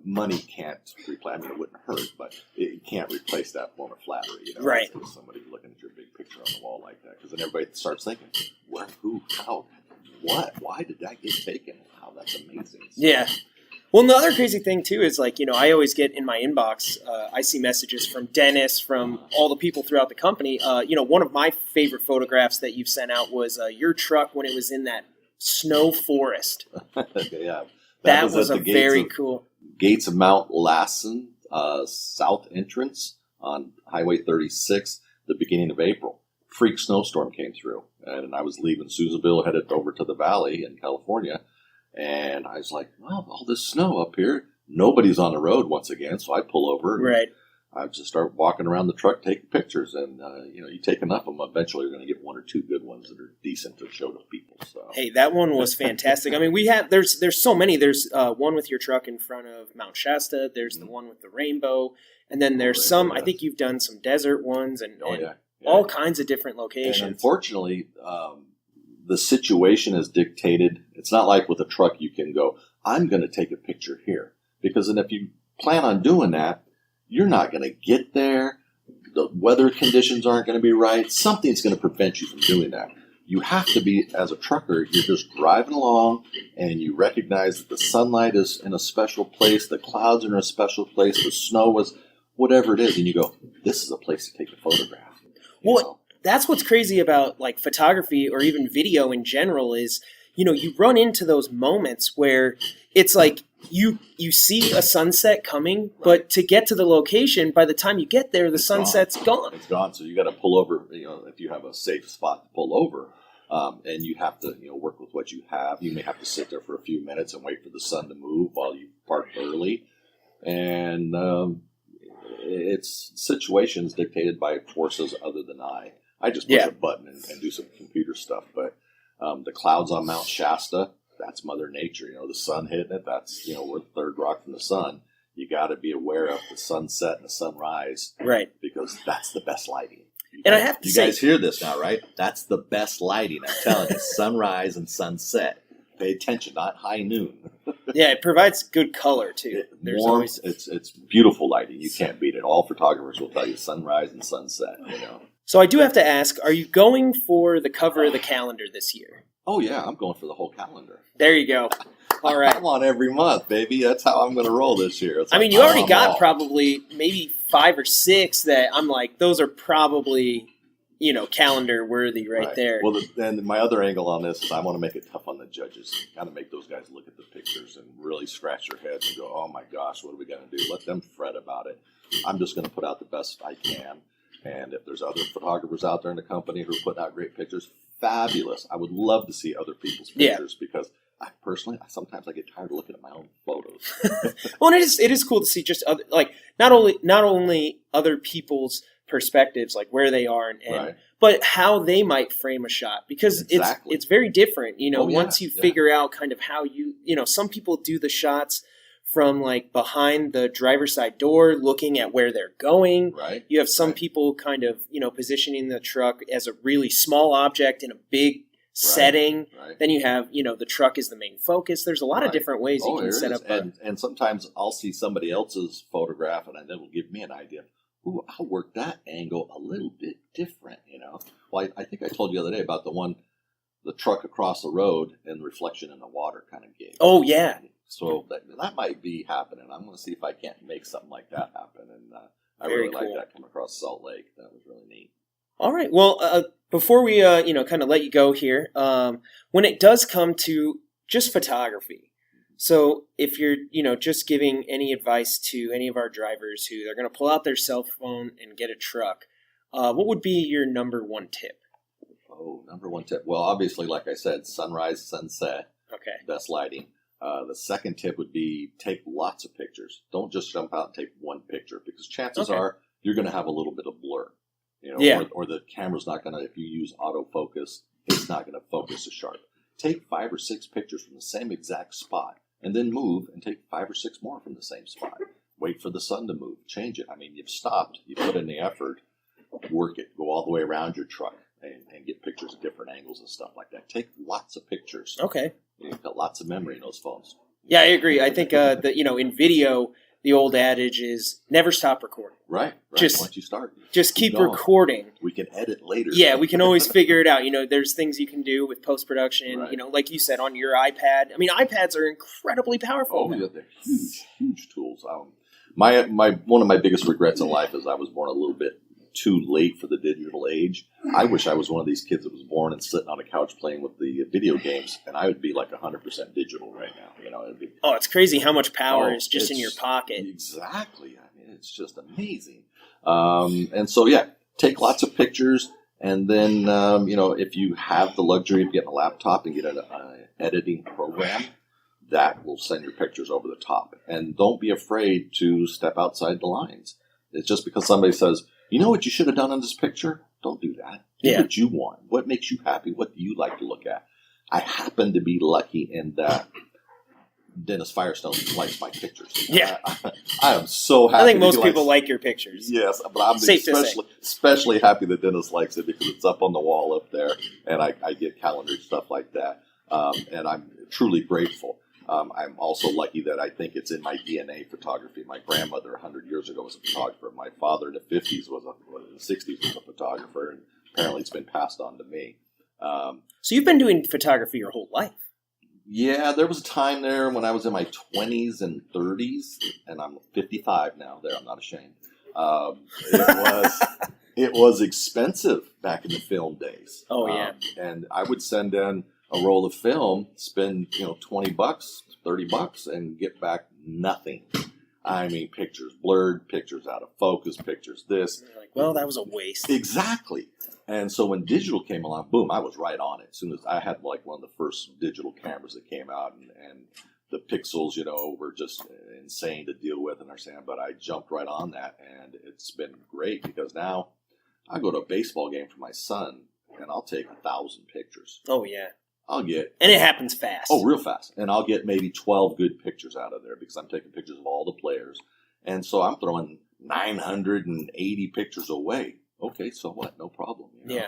[SPEAKER 4] Money can't replace, it wouldn't hurt, but it can't replace that form of flattery.
[SPEAKER 1] Right.
[SPEAKER 4] Somebody looking at your big picture on the wall like that. Because then everybody starts thinking, what, who, how, what, why did that get taken? Wow, that's amazing. So,
[SPEAKER 1] yeah. Well, and the other crazy thing, too, is I always get in my inbox, I see messages from Dennis, from all the people throughout the company. One of my favorite photographs that you've sent out was your truck when it was in that snow forest.
[SPEAKER 4] Yeah.
[SPEAKER 1] That was a very cool.
[SPEAKER 4] Gates of Mount Lassen, south entrance on Highway 36, the beginning of April. Freak snowstorm came through, and I was leaving Susanville, headed over to the valley in California. And I was like, well, all this snow up here. Nobody's on the road once again. So I pull over.
[SPEAKER 1] Right.
[SPEAKER 4] I just start walking around the truck taking pictures. And, you take enough of them, eventually you're going to get 1 or 2 good ones that are decent to show to people. So
[SPEAKER 1] hey, that one was fantastic. I mean, there's so many. There's one with your truck in front of Mount Shasta. There's the one with the rainbow. And then there's I think you've done some desert ones and all kinds of different locations.
[SPEAKER 4] And unfortunately, the situation is dictated. It's not like with a truck you can go, I'm going to take a picture here. Because then if you plan on doing that, you're not going to get there. The weather conditions aren't going to be right. Something's going to prevent you from doing that. You have to be, as a trucker, you're just driving along and you recognize that the sunlight is in a special place, the clouds are in a special place, the snow is whatever it is. And you go, this is a place to take a photograph.
[SPEAKER 1] Well, that's what's crazy about photography or even video in general is, you run into those moments where it's like you see a sunset coming, but to get to the location, by the time you get there, the sunset's gone.
[SPEAKER 4] It's gone. So you got to pull over, if you have a safe spot to pull over, and you have to, work with what you have. You may have to sit there for a few minutes and wait for the sun to move while you park early. And it's situations dictated by forces other than I. I just push a button and do some computer stuff. But the clouds on Mount Shasta, that's Mother Nature. The sun hitting it, that's, we're the third rock from the sun. You got to be aware of the sunset and the sunrise.
[SPEAKER 1] Right.
[SPEAKER 4] Because that's the best lighting.
[SPEAKER 1] I have to say,
[SPEAKER 4] you guys hear this now, right? That's the best lighting. I'm telling you, sunrise and sunset. Pay attention, not high noon.
[SPEAKER 1] Yeah, it provides good color, too.
[SPEAKER 4] It's beautiful lighting. You can't beat it. All photographers will tell you sunrise and sunset,
[SPEAKER 1] So I do have to ask, are you going for the cover of the calendar this year?
[SPEAKER 4] Oh, yeah, I'm going for the whole calendar.
[SPEAKER 1] There you go. All right.
[SPEAKER 4] I'm on every month, baby. That's how I'm going to roll this year. It's
[SPEAKER 1] you already got probably maybe 5 or 6 that I'm like, those are probably, calendar worthy right there.
[SPEAKER 4] Well, then my other angle on this is I want to make it tough on the judges. Got to make those guys look at the pictures and really scratch their heads and go, oh, my gosh, what are we going to do? Let them fret about it. I'm just going to put out the best I can. And if there's other photographers out there in the company who are putting out great pictures, fabulous. I would love to see other people's pictures because sometimes I get tired of looking at my own photos.
[SPEAKER 1] Well, and it is cool to see just other, not only other people's perspectives, like where they are, and
[SPEAKER 4] right.
[SPEAKER 1] but how they might frame a shot, because it's very different. Once you figure out kind of how some people do the shots from behind the driver's side door, looking at where they're going.
[SPEAKER 4] Right.
[SPEAKER 1] You have some people kind of, positioning the truck as a really small object in a big setting.
[SPEAKER 4] Right.
[SPEAKER 1] Then you have, the truck is the main focus. There's a lot of different ways you can set up.
[SPEAKER 4] And sometimes I'll see somebody else's photograph and that will give me an idea. Ooh, I'll work that angle a little bit different, Well, I think I told you the other day about the truck across the road and the reflection in the water kind of gig.
[SPEAKER 1] Oh, yeah.
[SPEAKER 4] So that might be happening. I'm going to see if I can't make something like that happen. And I
[SPEAKER 1] Very
[SPEAKER 4] really
[SPEAKER 1] cool.
[SPEAKER 4] like that come across Salt Lake. That was really neat.
[SPEAKER 1] All right. Well, before we, kind of let you go here, when it does come to just photography, so if you're, just giving any advice to any of our drivers who they're going to pull out their cell phone and get a truck, what would be your number one tip?
[SPEAKER 4] Oh, number one tip. Well, obviously, like I said, sunrise, sunset.
[SPEAKER 1] Okay.
[SPEAKER 4] Best lighting. The second tip would be take lots of pictures. Don't just jump out and take one picture, because chances are you're going to have a little bit of blur. Or the camera's not going to, if you use autofocus, it's not going to focus as sharp. Take 5 or 6 pictures from the same exact spot, and then move and take 5 or 6 more from the same spot. Wait for the sun to move. Change it. You've stopped. You put in the effort. Work it. Go all the way around your truck and get pictures of different angles and stuff like that. Take lots of pictures.
[SPEAKER 1] Okay.
[SPEAKER 4] You've got lots of memory in those phones.
[SPEAKER 1] Yeah, I agree. I think that in video, the old adage is never stop recording.
[SPEAKER 4] Right.
[SPEAKER 1] Just
[SPEAKER 4] once you start,
[SPEAKER 1] just keep recording.
[SPEAKER 4] We can edit later.
[SPEAKER 1] Yeah, we can always figure it out. There's things you can do with post production.
[SPEAKER 4] Right.
[SPEAKER 1] Like you said, on your iPad. iPads are incredibly powerful.
[SPEAKER 4] Oh, yeah, they're huge tools. One of my biggest regrets in life is I was born a little bit too late for the digital age. I wish I was one of these kids that was born and sitting on a couch playing with the video games, and I would be 100% digital right now. It'd be,
[SPEAKER 1] it's crazy how much power is just in your pocket.
[SPEAKER 4] Exactly. It's just amazing. And so, take lots of pictures, and then, if you have the luxury of getting a laptop and get an editing program, that will send your pictures over the top. And don't be afraid to step outside the lines. It's just because somebody says, you know what you should have done on this picture? Don't do that. Do what you want. What makes you happy? What do you like to look at? I happen to be lucky in that Dennis Firestone likes my pictures.
[SPEAKER 1] Yeah.
[SPEAKER 4] I am so happy.
[SPEAKER 1] I think most people like your pictures.
[SPEAKER 4] Yes, but I'm especially happy that Dennis likes it because it's up on the wall up there, and I get calendar stuff like that. And I'm truly grateful. I'm also lucky that I think it's in my DNA, photography. My grandmother 100 years ago was a photographer. My father in the 60s was a photographer, and apparently it's been passed on to me.
[SPEAKER 1] So you've been doing photography your whole life?
[SPEAKER 4] Yeah, there was a time there when I was in my 20s and 30s, and I'm 55 now. I'm not ashamed. It was expensive back in the film days.
[SPEAKER 1] Oh, yeah.
[SPEAKER 4] And I would send in a roll of film, spend $20, $30, and get back nothing. Pictures, blurred pictures, out of focus pictures, this.
[SPEAKER 1] You're like, well, that was a waste.
[SPEAKER 4] Exactly. And so when digital came along, boom, I was right on it. As soon as I had one of the first digital cameras that came out, and the pixels, were just insane to deal with and understand. But I jumped right on that, and it's been great because now I go to a baseball game for my son, and I'll take 1,000 pictures.
[SPEAKER 1] Oh, yeah.
[SPEAKER 4] And
[SPEAKER 1] it happens fast.
[SPEAKER 4] Oh, real fast. And I'll get maybe 12 good pictures out of there because I'm taking pictures of all the players. And so I'm throwing 980 pictures away. Okay, so what? No problem.
[SPEAKER 1] Yeah.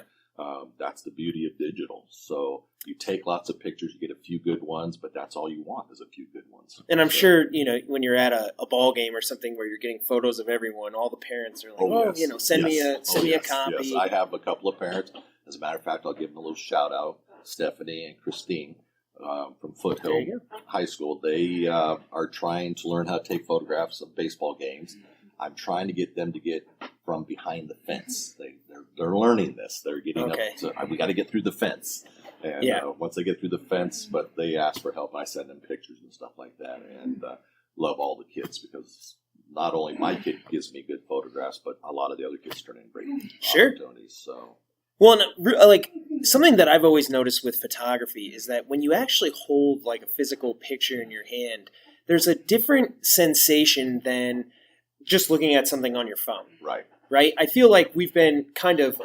[SPEAKER 4] That's the beauty of digital. So you take lots of pictures, you get a few good ones, but that's all you want is a few good ones.
[SPEAKER 1] And I'm sure, when you're at a ball game or something where you're getting photos of everyone, all the parents are like, send me a copy.
[SPEAKER 4] Yes, I have a couple of parents. As a matter of fact, I'll give them a little shout out, Stephanie and Christine from Foothill High School. They are trying to learn how to take photographs of baseball games. I'm trying to get them to get from behind the fence. They're learning this. They're getting up to, we got to get through the fence. And once they get through the fence, but they ask for help. I send them pictures and stuff like that, and love all the kids because not only my kid gives me good photographs, but a lot of the other kids turn in great opportunities. So.
[SPEAKER 1] Well, like something that I've always noticed with photography is that when you actually hold like a physical picture in your hand, there's a different sensation than just looking at something on your phone. Right? I feel like we've been kind of,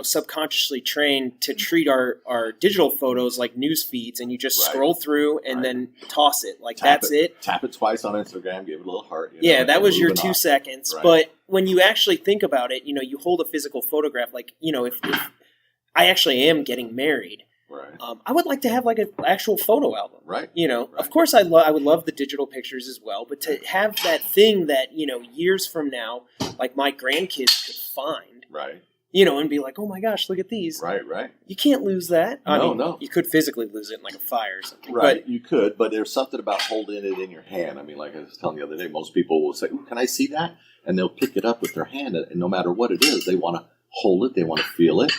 [SPEAKER 1] subconsciously trained to treat our digital photos like news feeds, and you just scroll through and then toss it. Like that's it.
[SPEAKER 4] Tap it twice on Instagram, give it a little heart.
[SPEAKER 1] That was your 2 seconds. Right. But when you actually think about it, you hold a physical photograph. Like, if I actually am getting married, I would like to have like an actual photo album. Right. Of course I would love the digital pictures as well, but to have that thing that, years from now, like my grandkids could find. Right. And be like, oh my gosh, look at these. Right. You can't lose that. No. You could physically lose it in like a fire or something.
[SPEAKER 4] Right, you could, but there's something about holding it in your hand. I mean, like I was telling you the other day, most people will say, can I see that? And they'll pick it up with their hand, and no matter what it is, they want to hold it, they want to feel it.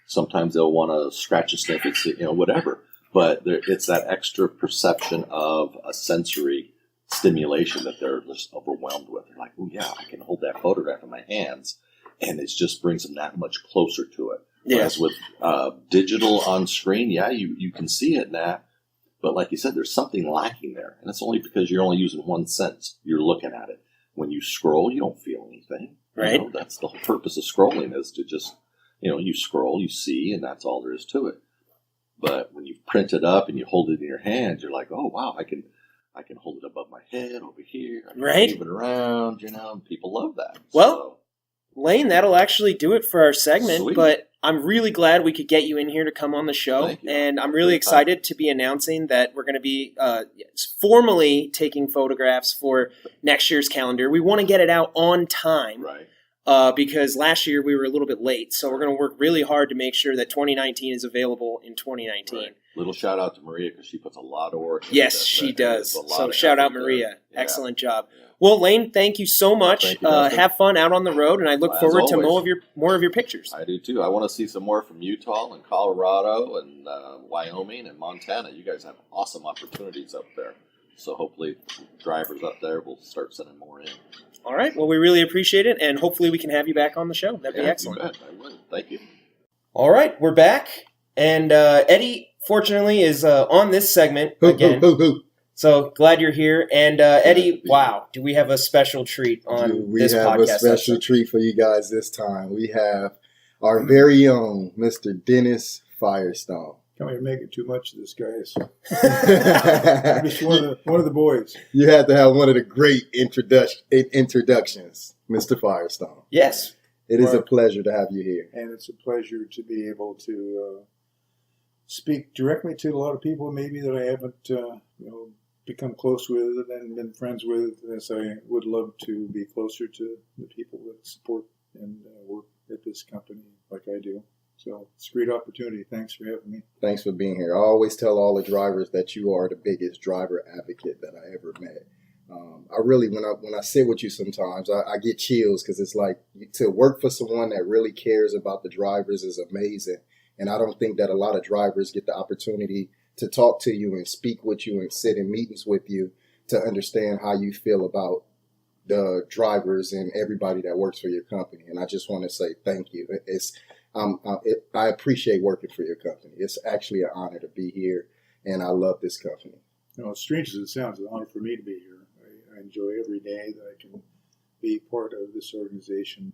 [SPEAKER 4] Sometimes they'll want to scratch a sniff, whatever. But it's that extra perception of a sensory stimulation that they're just overwhelmed with. They're like, oh yeah, I can hold that photograph in my hands. And it just brings them that much closer to it. Whereas with digital on screen, you can see it now. But like you said, there's something lacking there. And it's only because you're only using one sense. You're looking at it. When you scroll, you don't feel anything. Right. That's the whole purpose of scrolling is to just, you scroll, you see, and that's all there is to it. But when you print it up and you hold it in your hand, you're like, oh, wow, I can hold it above my head over here. I can move it around, and people love that.
[SPEAKER 1] Well, Layne, that'll actually do it for our segment. Sweet. But I'm really glad we could get you in here to come on the show. And I'm really excited to be announcing that we're going to be formally taking photographs for next year's calendar. We want to get it out on time. Right. Because last year we were a little bit late. So we're going to work really hard to make sure that 2019 is available in 2019. Right.
[SPEAKER 4] Little shout out to Maria because she puts a lot of work into
[SPEAKER 1] Yes, she does. So shout out Maria. Excellent job. Yeah. Well, Layne, thank you so much. Thank you, have fun out on the road, and I look forward to more of your pictures.
[SPEAKER 4] I do too. I want to see some more from Utah and Colorado and Wyoming and Montana. You guys have awesome opportunities up there. So hopefully drivers up there will start sending more in.
[SPEAKER 1] All right. Well, we really appreciate it, and hopefully we can have you back on the show. That'd be excellent.
[SPEAKER 4] You bet. I will. Thank you.
[SPEAKER 1] All right. We're back, and Eddie, fortunately, is on this segment again. So glad you're here. And Eddie, wow, do we have a special treat on this podcast?
[SPEAKER 2] We have a special treat for you guys this time. We have our very own Mr. Dennis Firestone.
[SPEAKER 5] Can't even make it too much of this, guys. Just one of the boys.
[SPEAKER 2] You had to have one of the great introductions, Mr. Firestone.
[SPEAKER 1] Yes.
[SPEAKER 2] It is a pleasure to have you here.
[SPEAKER 5] And it's a pleasure to be able to speak directly to a lot of people maybe that I haven't become close with and been friends with, as I would love to be closer to the people that support and work at this company like I do. So it's a great opportunity. Thanks for having me.
[SPEAKER 2] Thanks for being here. I always tell all the drivers that you are the biggest driver advocate that I ever met. I really, when I sit with you sometimes, I get chills because it's like to work for someone that really cares about the drivers is amazing. And I don't think that a lot of drivers get the opportunity to talk to you and speak with you and sit in meetings with you to understand how you feel about the drivers and everybody that works for your company. And I just want to say thank you. I appreciate working for your company. It's actually an honor to be here, and I love this company.
[SPEAKER 5] As strange as it sounds, it's an honor for me to be here. I enjoy every day that I can be part of this organization,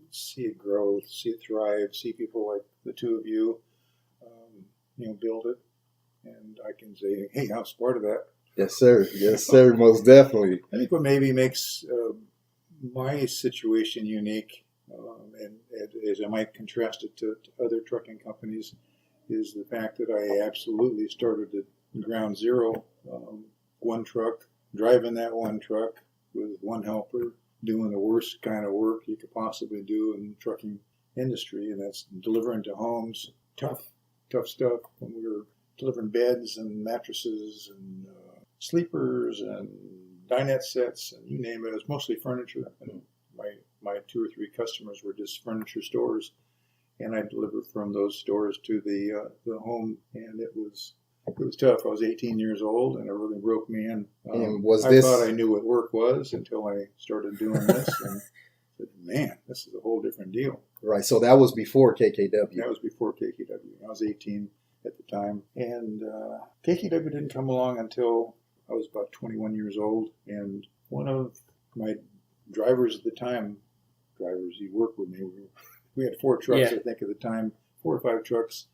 [SPEAKER 5] see it grow, see it thrive, see people like the two of you, build it. And I can say, hey, I was part of that.
[SPEAKER 2] Yes, sir. Yes, sir. Most definitely.
[SPEAKER 5] I think what maybe makes my situation unique as I might contrast it to other trucking companies, is the fact that I absolutely started at ground zero, one truck, driving that one truck with one helper, doing the worst kind of work you could possibly do in the trucking industry, and that's delivering to homes. Tough stuff when we were delivering beds and mattresses and sleepers and dinette sets and you name it. It was mostly furniture, and my 2 or 3 customers were just furniture stores, and I delivered from those stores to the home, and it was tough. I was 18 years old, and it really broke me in. I thought I knew what work was until I started doing this, and said, man, this is a whole different deal.
[SPEAKER 2] Right, so that was before KKW.
[SPEAKER 5] That was before KKW. I was 18 at the time, and KKW didn't come along until I was about 21 years old, and one of my drivers at the time, he worked with me, we had 4 trucks, I think, at the time, 4 or 5 trucks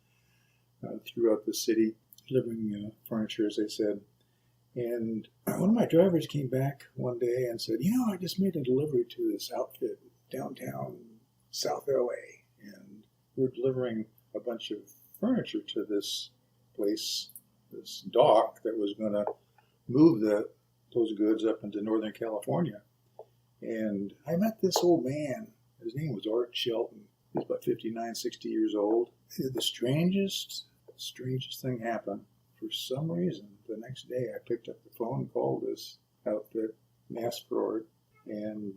[SPEAKER 5] throughout the city, delivering furniture, as I said. And one of my drivers came back one day and said, I just made a delivery to this outfit downtown South LA, and we're delivering a bunch of furniture to this place, this dock that was going to move those goods up into Northern California. And I met this old man. His name was Art Shelton. He was about 59, 60 years old. The strangest thing happened. For some reason, the next day I picked up the phone, called this outfit, and asked for Art, and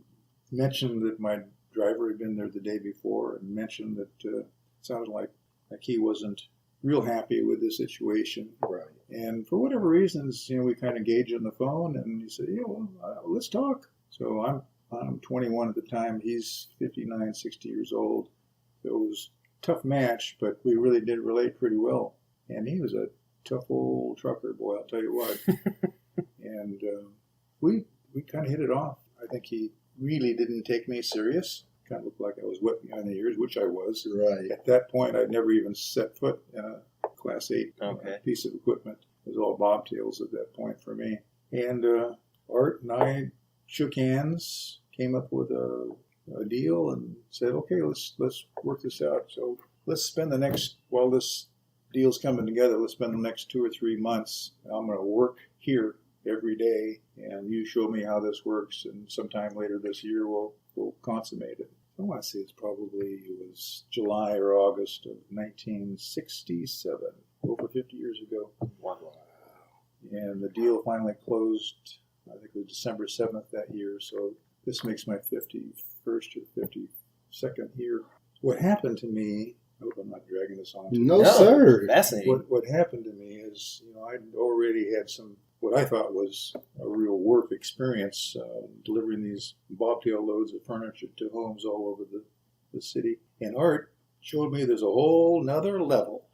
[SPEAKER 5] mentioned that my driver had been there the day before, and mentioned that it sounded like he wasn't real happy with the situation.
[SPEAKER 2] Right.
[SPEAKER 5] And for whatever reasons, we kind of gauged on the phone, and he said, let's talk. So I'm 21 at the time. He's 59, 60 years old. So it was a tough match, but we really did relate pretty well. And he was a tough old trucker, boy, I'll tell you what. And we kind of hit it off. I think he really didn't take me serious. Kind of looked like I was wet behind the ears, which I was.
[SPEAKER 2] Right.
[SPEAKER 5] At that point, I'd never even set foot in a Class 8 piece of equipment. It was all bobtails at that point for me. And Art and I shook hands, came up with a deal, and said, okay, let's work this out. So let's spend while this deal's coming together, let's spend the next 2 or 3 months. I'm going to work here every day, and you show me how this works, and sometime later this year we'll consummate it. I want to say it was July or August of 1967, over 50 years ago.
[SPEAKER 2] Wow.
[SPEAKER 5] And the deal finally closed, I think it was December 7th that year, so this makes my 51st or 52nd year. What happened to me, I hope I'm not dragging this on.
[SPEAKER 2] No, sir.
[SPEAKER 1] Fascinating.
[SPEAKER 5] What happened to me is, I'd already had what I thought was a real work experience, delivering these bobtail loads of furniture to homes all over the city. And Art showed me there's a whole nother level.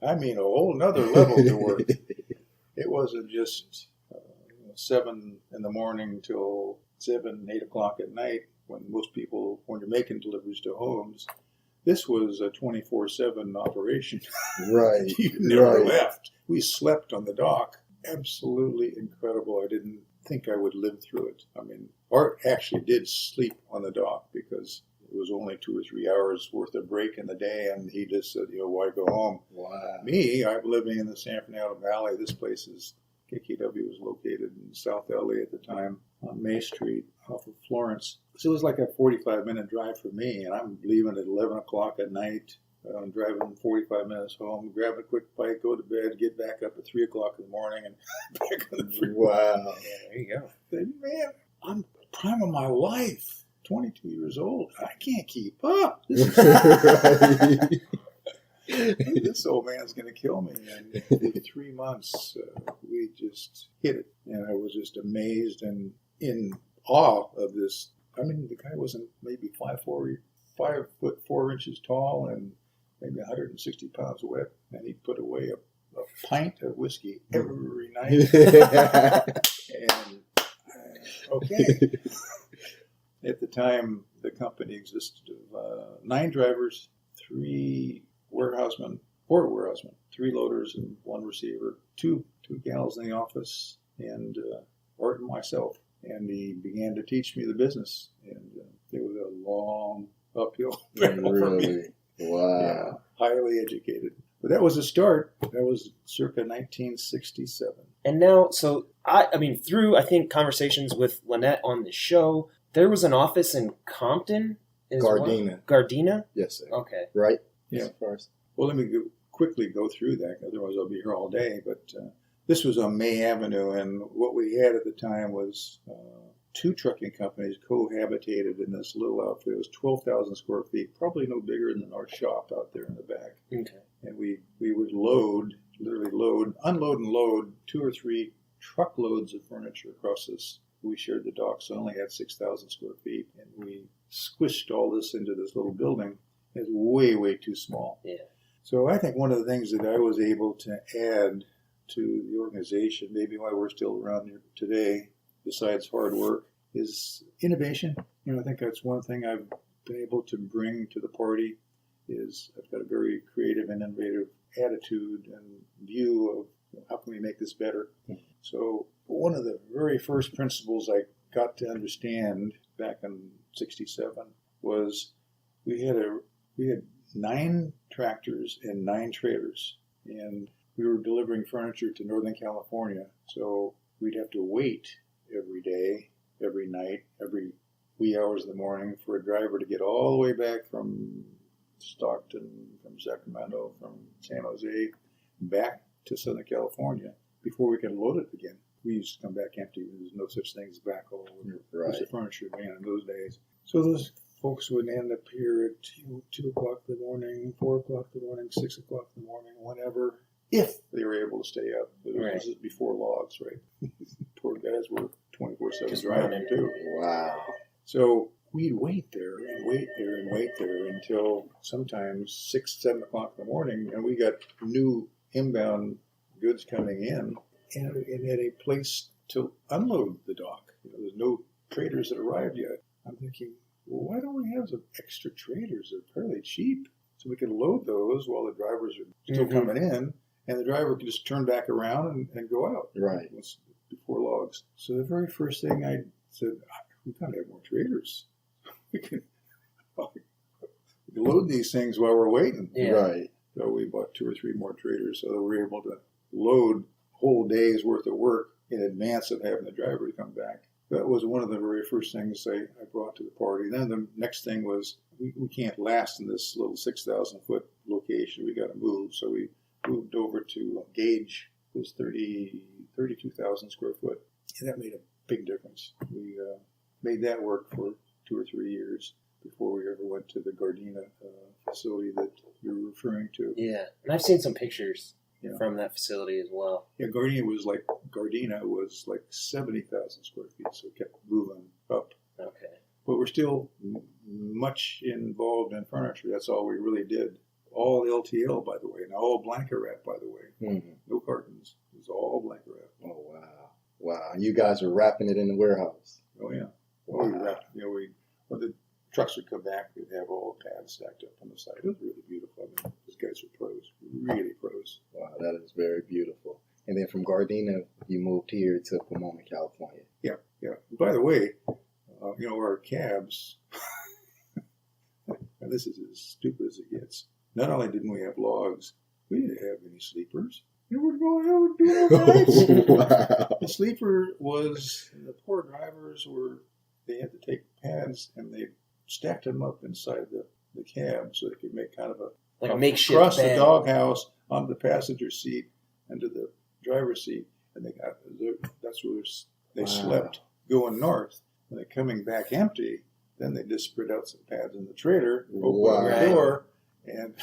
[SPEAKER 5] I mean, a whole nother level to work. It wasn't just 7 in the morning till 7, 8 o'clock at night when you're making deliveries to homes. This was a 24/7 operation.
[SPEAKER 2] Right.
[SPEAKER 5] You never left. We slept on the dock. Absolutely incredible. I didn't think I would live through it. I mean, Art actually did sleep on the dock because it was only 2 or 3 hours worth of break in the day, and he just said, why go home?
[SPEAKER 2] Wow.
[SPEAKER 5] Me, I'm living in the San Fernando Valley. This place KKW was located in South LA at the time on May Street off of Florence. So it was like a 45-minute drive for me, and I'm leaving at 11 o'clock at night. I'm driving 45 minutes home, grab a quick bite, go to bed, get back up at 3 o'clock in the morning, and back on the freeway.
[SPEAKER 2] Wow.
[SPEAKER 1] Yeah, there you go.
[SPEAKER 5] Man, I'm prime of my life. 22 years old. I can't keep up. This old man's going to kill me. And in 3 months, we just hit it. And I was just amazed and in awe of this. I mean, the guy wasn't maybe 5 foot 4 inches tall and maybe 160 pounds wet. And he put away a pint of whiskey every night. And okay. At the time, the company consisted of 9 drivers, 4 warehousemen, 3 loaders, and 1 receiver, 2 gals in the office, and Art and myself. And he began to teach me the business. And it was a long, uphill battle for me.
[SPEAKER 2] Wow.
[SPEAKER 5] Yeah, highly educated. But that was a start. That was circa 1967.
[SPEAKER 1] And now, so, I mean, through, I think, conversations with Lynette on the show, there was an office in Compton.
[SPEAKER 2] Gardena.
[SPEAKER 1] Gardena?
[SPEAKER 2] Yes, sir.
[SPEAKER 1] Okay.
[SPEAKER 2] Right?
[SPEAKER 5] Yeah.
[SPEAKER 2] First.
[SPEAKER 5] Well, let me quickly go through that. Otherwise, I'll be here all day. But this was on May Avenue, and what we had at the time was 2 trucking companies cohabitated in this little outfit. It was 12,000 square feet, probably no bigger than our shop out there in the back.
[SPEAKER 1] Okay.
[SPEAKER 5] And we would literally unload and load 2 or 3 truckloads of furniture across this. We shared the dock, so I only had 6,000 square feet, and we squished all this into this little building. It's way, way too small.
[SPEAKER 1] Yeah.
[SPEAKER 5] So I think one of the things that I was able to add to the organization, maybe why we're still around here today, besides hard work, is innovation. I think that's one thing I've been able to bring to the party. Is I've got a very creative and innovative attitude and view of how can we make this better. So one of the very first principles I got to understand back in '67 was we had 9 tractors and 9 trailers, and we were delivering furniture to Northern California. So we'd have to wait every day, every night, every wee hours in the morning for a driver to get all the way back from Stockton, from Sacramento, from San Jose, back to Southern California before we could load it again. We used to come back empty. There was no such thing as backhaul. It was a furniture van in those days. So those folks would end up here at 2 o'clock in the morning, 4 o'clock in the morning, 6 o'clock in the morning, whenever, if they were able to stay up. This is before logs, right? Poor guys were 24/7 driving too.
[SPEAKER 2] Wow.
[SPEAKER 5] So we'd wait there and wait there and wait there until sometimes 6, 7 o'clock in the morning, and we got new inbound goods coming in, and it had a place to unload the dock. There's no traders that arrived yet. I'm thinking, well, why don't we have some extra traders? They're fairly cheap, so we could load those while the drivers are still coming in, and the driver could just turn back around and go out.
[SPEAKER 2] Right.
[SPEAKER 5] Before logs. So the very first thing I said, we gotta have more traders. We can load these things while we're waiting.
[SPEAKER 1] Yeah.
[SPEAKER 2] Right.
[SPEAKER 5] So we bought 2 or 3 more traders, so that we were able to load whole days worth of work in advance of having the driver to come back. That was one of the very first things I brought to the party. Then the next thing was we can't last in this little 6,000 foot location. We got to move. So we moved over to Gage. It was 32,000 square foot. And that made a big difference. We made that work for 2 or 3 years before we ever went to the Gardena facility that you're referring to.
[SPEAKER 1] Yeah, and I've seen some pictures from that facility as well.
[SPEAKER 5] Yeah, Gardena was like 70,000 square feet, so it kept moving up.
[SPEAKER 1] Okay.
[SPEAKER 5] But we're still much involved in furniture. That's all we really did. All LTL, by the way, and all blanket wrap, by the way.
[SPEAKER 2] Mm-hmm.
[SPEAKER 5] No cartons. It was all blanket wrap.
[SPEAKER 2] Oh, wow. Wow. And you guys were wrapping it in the warehouse.
[SPEAKER 5] Oh, yeah.
[SPEAKER 2] Wow.
[SPEAKER 5] We wrapped, when the trucks would come back, we'd have all the pads stacked up on the side. It was really beautiful. I mean, those guys were pros, really pros.
[SPEAKER 2] Wow, that is very beautiful. And then from Gardena, you moved here to Pomona, California.
[SPEAKER 5] Yeah, yeah. By the way, our cabs, and this is as stupid as it gets. Not only didn't we have logs, we didn't have any sleepers. You know what I would do overnight?
[SPEAKER 2] Wow.
[SPEAKER 5] The sleeper was, the poor drivers they had to take pads and they stacked them up inside the cab so they could make kind of
[SPEAKER 1] a makeshift
[SPEAKER 5] across
[SPEAKER 1] bed.
[SPEAKER 5] The doghouse onto the passenger seat and to the driver's seat, and that's where they slept going north. When they're coming back empty, then they just spread out some pads in the trailer, open the door, and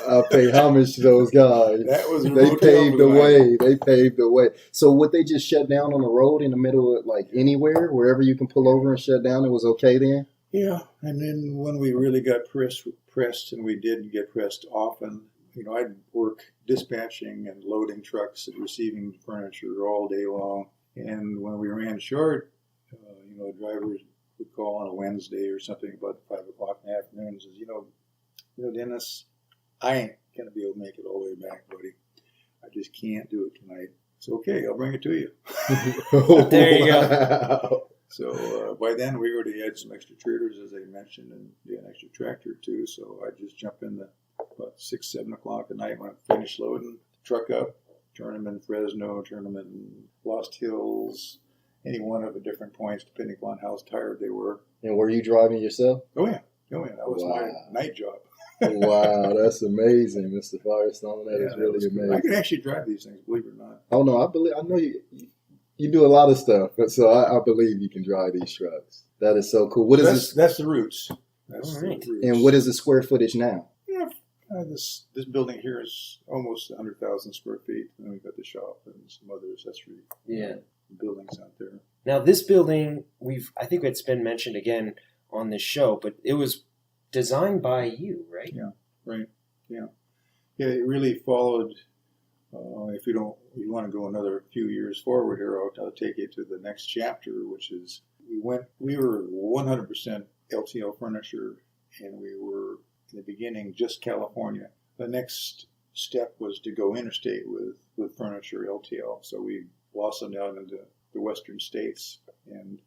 [SPEAKER 2] I pay homage to those guys.
[SPEAKER 5] That was
[SPEAKER 2] they paved the way. They paved the way. So would they just shut down on the road in the middle of anywhere, wherever you can pull over and shut down? It was okay then?
[SPEAKER 5] Yeah, and then when we really got pressed, and we did get pressed often, I'd work dispatching and loading trucks and receiving furniture all day long. And when we ran short, drivers would call on a Wednesday or something about 5 o'clock in the afternoon and says, Dennis, I ain't going to be able to make it all the way back, buddy. I just can't do it tonight. It's okay. I'll bring it to you.
[SPEAKER 1] There you go.
[SPEAKER 5] So by then we already had some extra trailers, as I mentioned, and an extra tractor too. So I just jump in about 6, 7 o'clock at night when I finish loading the truck up, turn them in Fresno, turn them in Lost Hills, any one of the different points depending upon how tired they were.
[SPEAKER 2] And were you driving yourself?
[SPEAKER 5] Oh yeah, that was my night job.
[SPEAKER 2] Wow, that's amazing, Mr. Firestone. That is really amazing.
[SPEAKER 5] I can actually drive these things, believe it or not.
[SPEAKER 2] Oh no, I know you do a lot of stuff, but so I believe you can drive these trucks. That is so cool. What is this?
[SPEAKER 5] That's the roots. That's the roots.
[SPEAKER 2] And what is the square footage now?
[SPEAKER 5] Yeah, this building here is almost 100,000 square feet. And we've got the shop and some other accessory buildings out there.
[SPEAKER 1] Now this building, I think it's been mentioned again on this show, but it was designed by you, right?
[SPEAKER 5] Yeah, right. Yeah, it really followed. If you want to go another few years forward here, I'll take you to the next chapter, which is we were 100% LTL furniture, and we were in the beginning just California. The next step was to go interstate with furniture LTL. So we blossomed out into the western states, and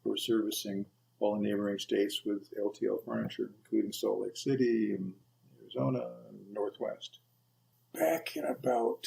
[SPEAKER 5] we're servicing all the neighboring states with LTL furniture, including Salt Lake City and Arizona and Northwest. Back in about,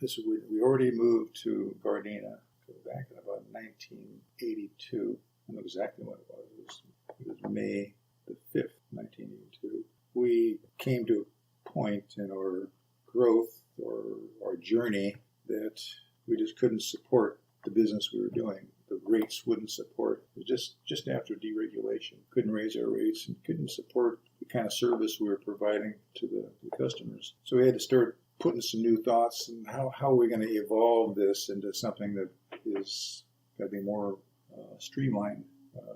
[SPEAKER 5] we already moved to Gardena, back in about 1982. I don't know exactly what it was. It was May the 5th, 1982. We came to a point in our growth or our journey that we just couldn't support the business we were doing. The rates wouldn't support. It was just after deregulation. Couldn't raise our rates and couldn't support the kind of service we were providing to the customers. So we had to start putting some new thoughts and how are we going to evolve this into something that is going to be more streamlined,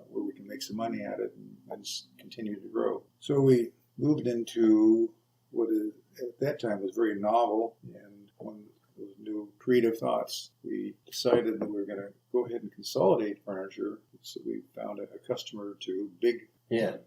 [SPEAKER 5] where we can make some money at it and continue to grow. So we moved into what at that time was very novel and one of those new creative thoughts. We decided that we were going to go ahead and consolidate furniture. So we found a customer or two, big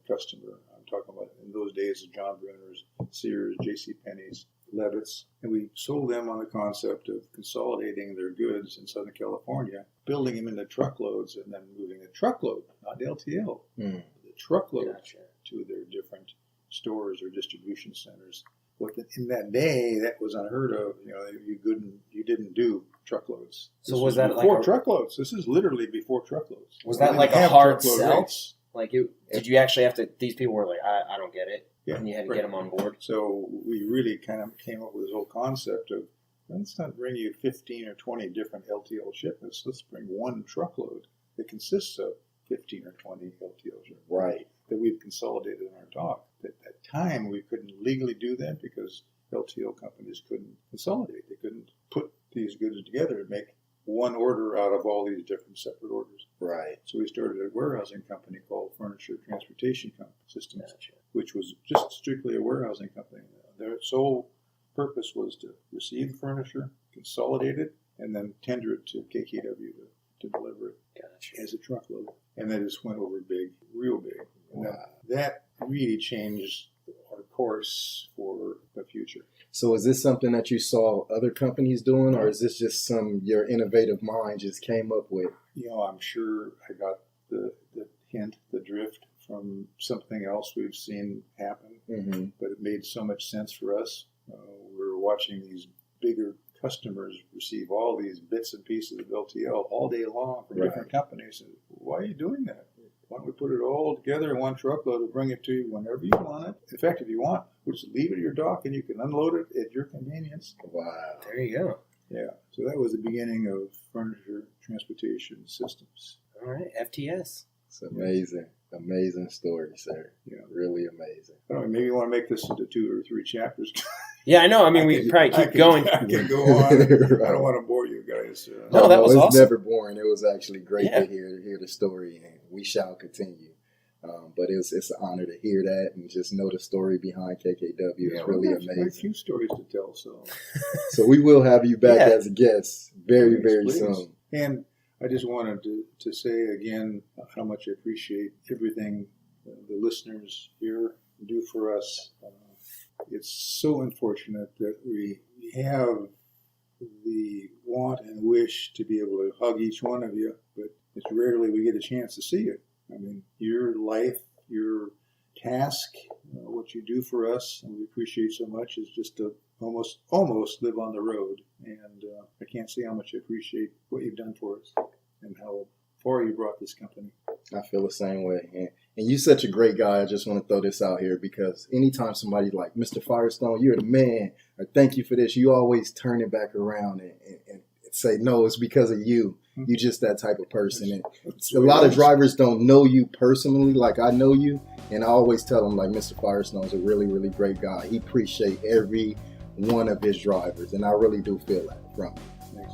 [SPEAKER 5] customer. I'm talking about in those days of John Brunner's, Sears, JCPenney's, Levitt's, and we sold them on the concept of consolidating their goods in Southern California, building them into truckloads, and then moving a truckload, not LTL, the truckload to their different stores or distribution centers. But in that day, that was unheard of. You didn't do truckloads.
[SPEAKER 1] So was that
[SPEAKER 5] before truckloads? This is literally before truckloads.
[SPEAKER 1] Was that like a hard sell? Rates. Did you actually have to? These people were like, I don't get it. Yeah, and you had to get them on board.
[SPEAKER 5] So we really kind of came up with this whole concept of, let's not bring you 15 or 20 different LTL shipments. Let's bring one truckload that consists of 15 or 20 LTL shipments.
[SPEAKER 2] Right.
[SPEAKER 5] That we've consolidated in our dock. At that time, we couldn't legally do that because LTL companies couldn't consolidate. They couldn't put these goods together and make one order out of all these different separate orders.
[SPEAKER 2] Right.
[SPEAKER 5] So we started a warehousing company called Furniture Transportation Systems, which was just strictly a warehousing company. Their sole purpose was to receive furniture, consolidate it, and then tender it to KKW to deliver it as a truckload. And that just went over big, real big. Wow. That really changed our course for the future.
[SPEAKER 2] So is this something that you saw other companies doing, or is this just your innovative mind just came up with?
[SPEAKER 5] I'm sure I got the hint, the drift from something else we've seen happen, but it made so much sense for us. We were watching these bigger customers receive all these bits and pieces of LTL all day long from different companies. And why are you doing that? Why don't we put it all together in one truckload and bring it to you whenever you want it? In fact, if you want, we'll just leave it at your dock and you can unload it at your convenience.
[SPEAKER 2] Wow.
[SPEAKER 1] There you go.
[SPEAKER 5] Yeah. So that was the beginning of Furniture Transportation Systems.
[SPEAKER 1] All right. FTS.
[SPEAKER 2] It's amazing. Amazing story, sir. Really amazing.
[SPEAKER 5] I don't know, maybe you want to make this into 2 or 3 chapters.
[SPEAKER 1] Yeah, I know. I mean, we probably keep going.
[SPEAKER 5] I can go on. I don't want to bore you guys.
[SPEAKER 1] No, that was awesome.
[SPEAKER 2] It was never boring. It was actually great to hear the story, and we shall continue. But it's an honor to hear that and just know the story behind KKW. It's really amazing.
[SPEAKER 5] A few stories to tell,
[SPEAKER 2] so we will have you back as a guest very, very soon.
[SPEAKER 5] And I just wanted to say again how much I appreciate everything the listeners here do for us. It's so unfortunate that we have the want and wish to be able to hug each one of you, but it's rarely we get a chance to see it. I mean, your life, your task, what you do for us, and we appreciate so much, is just to almost live on the road. And I can't say how much I appreciate what you've done for us and how far you brought this company.
[SPEAKER 2] I feel the same way. And you're such a great guy. I just want to throw this out here, because anytime somebody like Mr. Firestone, you're the man, or thank you for this, you always turn it back around and say, no, it's because of you. You're just that type of person. And a lot of drivers don't know you personally like I know you. And I always tell them, like, Mr. Firestone's a really, really great guy. He appreciates every one of his drivers. And I really do feel that from him.
[SPEAKER 5] Thanks.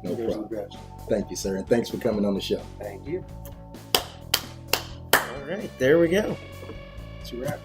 [SPEAKER 2] No problem. Thank you, sir. And thanks for coming on the show.
[SPEAKER 1] Thank you. All right, there we go.
[SPEAKER 5] It's a wrap.